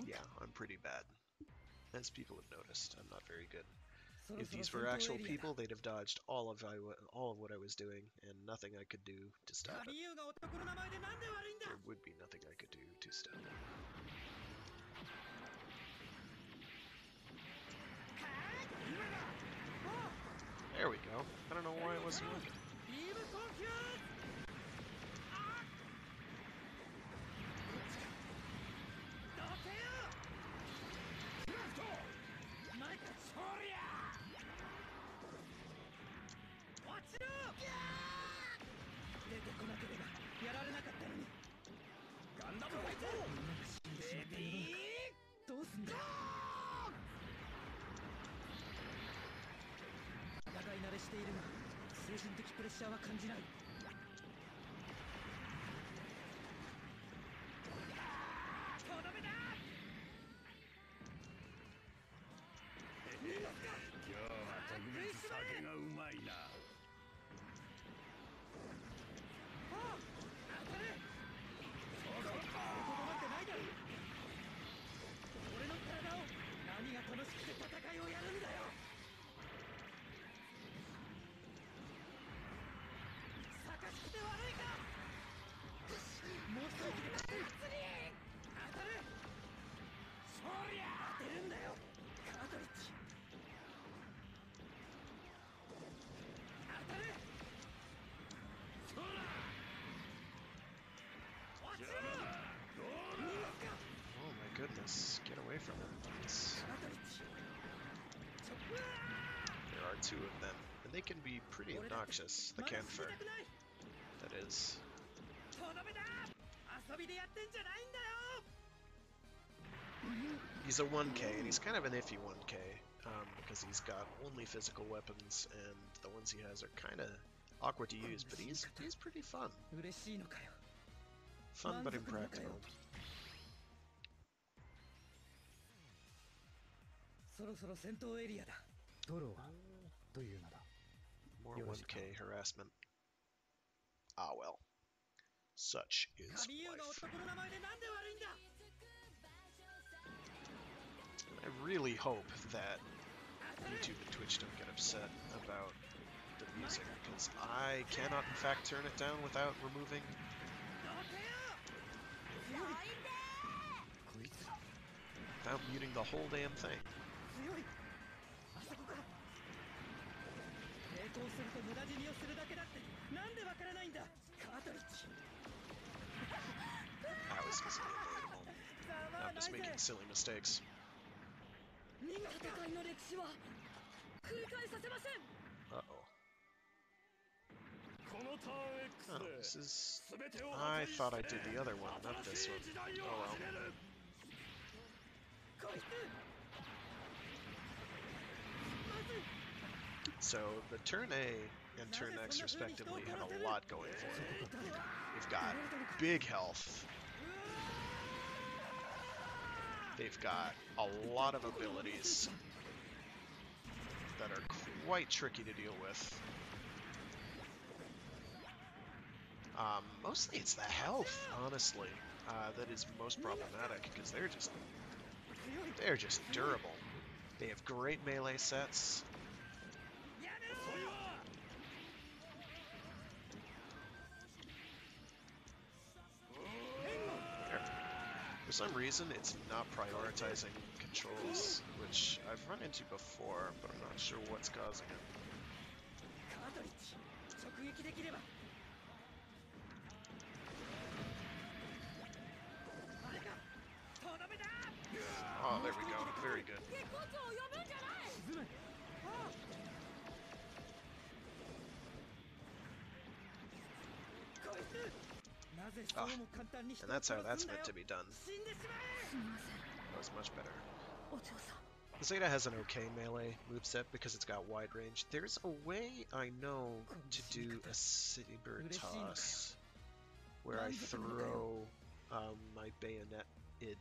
Yeah, I'm pretty bad. As people have noticed, I'm not very good. If these were actual people, they'd have dodged all of what I was doing, and nothing I could do to stop it. There would be nothing I could do to stop it. There we go. I don't know why it wasn't working. goodness, get away from him. There are two of them, and they can be pretty obnoxious. The Canfer, that is. He's a 1K, and he's kind of an iffy 1K, because he's got only physical weapons, and the ones he has are kind of awkward to use, but he's pretty fun. Fun but impractical. More 1K harassment. Ah well. Such is life. I really hope that YouTube and Twitch don't get upset about the music, because I cannot in fact turn it down without removing... without muting the whole damn thing. That was easily avoidable. I'm just making silly mistakes. Uh-oh. Oh, this is... I thought I did the other one, not this one. Oh well. So, the turn A and turn X, respectively, have a lot going for them. They've got big health. They've got a lot of abilities that are quite tricky to deal with. Mostly it's the health, honestly, that is most problematic, because they're just durable. They have great melee sets. For some reason, it's not prioritizing controls, which I've run into before, but I'm not sure what's causing it. Oh, there we go. Very good. Oh, and that's how that's meant to be done. That was much better. The Zeta has an okay melee moveset because it's got wide range. There's a way I know to do a saber toss where I throw my bayonet id.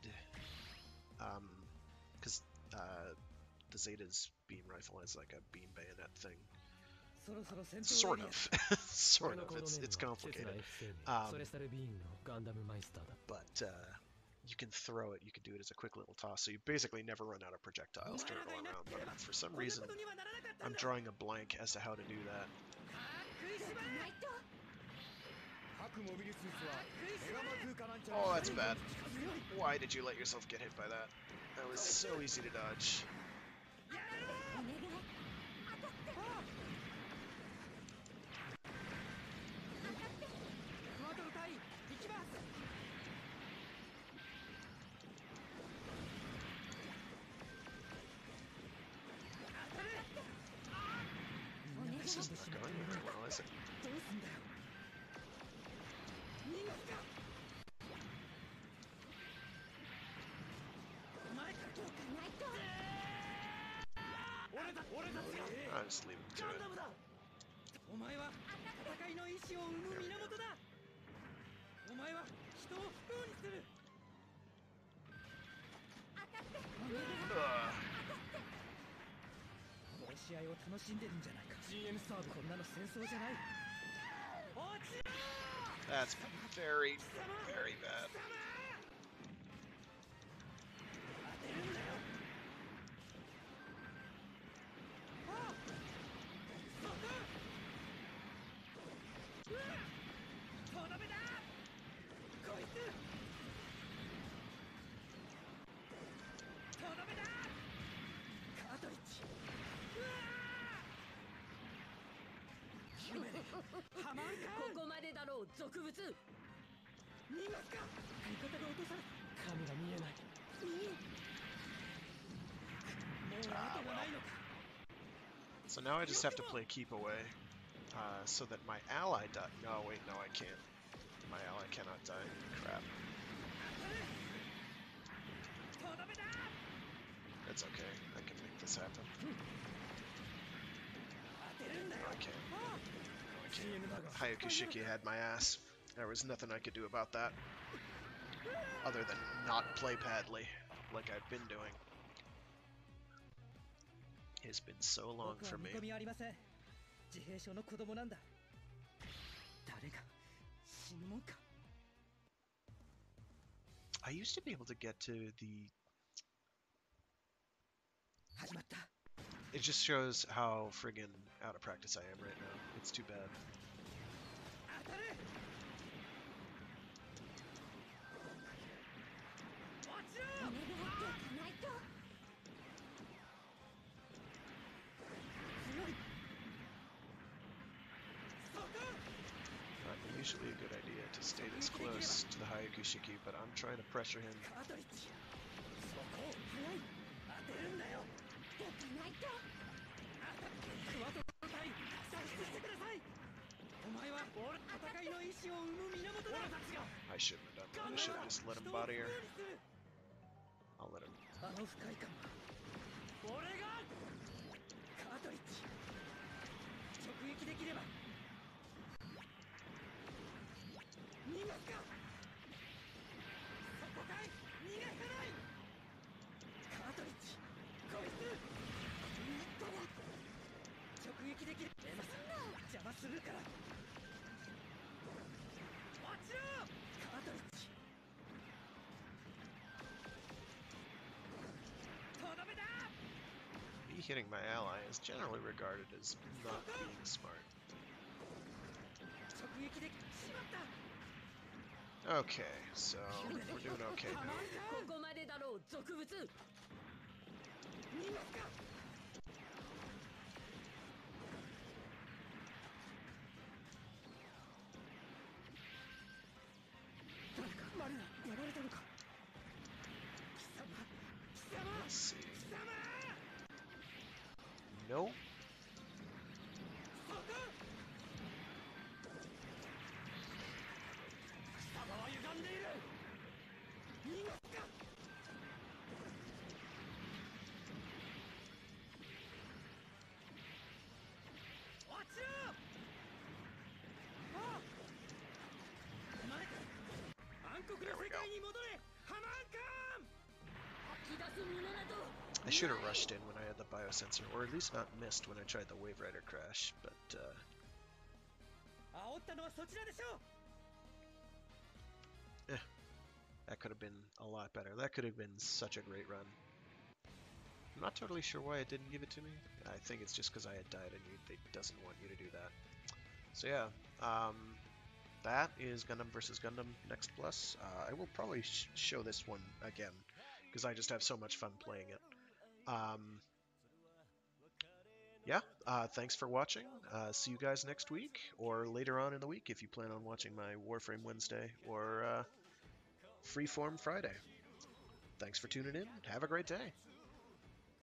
Because the Zeta's beam rifle has like a beam bayonet thing. Sort of. Sort of. It's complicated. But you can throw it, you can do it as a quick little toss, so you basically never run out of projectiles to go around. But for some reason, I'm drawing a blank as to how to do that. Oh, that's bad. Why did you let yourself get hit by that? That was so easy to dodge. This is not going very well, is it? I'll just leave him to it. There we go. That's very, very bad. So now I just have to play keep away, so that my ally die. No, wait, no, I can't. My ally cannot die. Crap. It's okay. I can make this happen. No, I can't. No, I can't. Hayakushiki had my ass. There was nothing I could do about that. Other than not play badly, like I've been doing. It's been so long for me. I used to be able to get to the... It just shows how friggin' out of practice I am right now. It's too bad. Usually a good idea to stay this close to the Hayakushiki, but I'm trying to pressure him. I shouldn't have done that. I should have just let him body her. I'll let him. Me hitting my ally is generally regarded as not being smart. Okay, so we're doing okay now. Let's see. No. There we go. I should have rushed in when I had the biosensor, or at least not missed when I tried the Wave Rider crash, but that could have been a lot better. That could have been such a great run. I'm not totally sure why it didn't give it to me. I think it's just because I had died and it doesn't want you to do that. So yeah, that is Gundam vs. Gundam Next Plus. I will probably show this one again, because I just have so much fun playing it. Yeah, thanks for watching. See you guys next week, or later on in the week if you plan on watching my Warframe Wednesday, or Freeform Friday. Thanks for tuning in. Have a great day.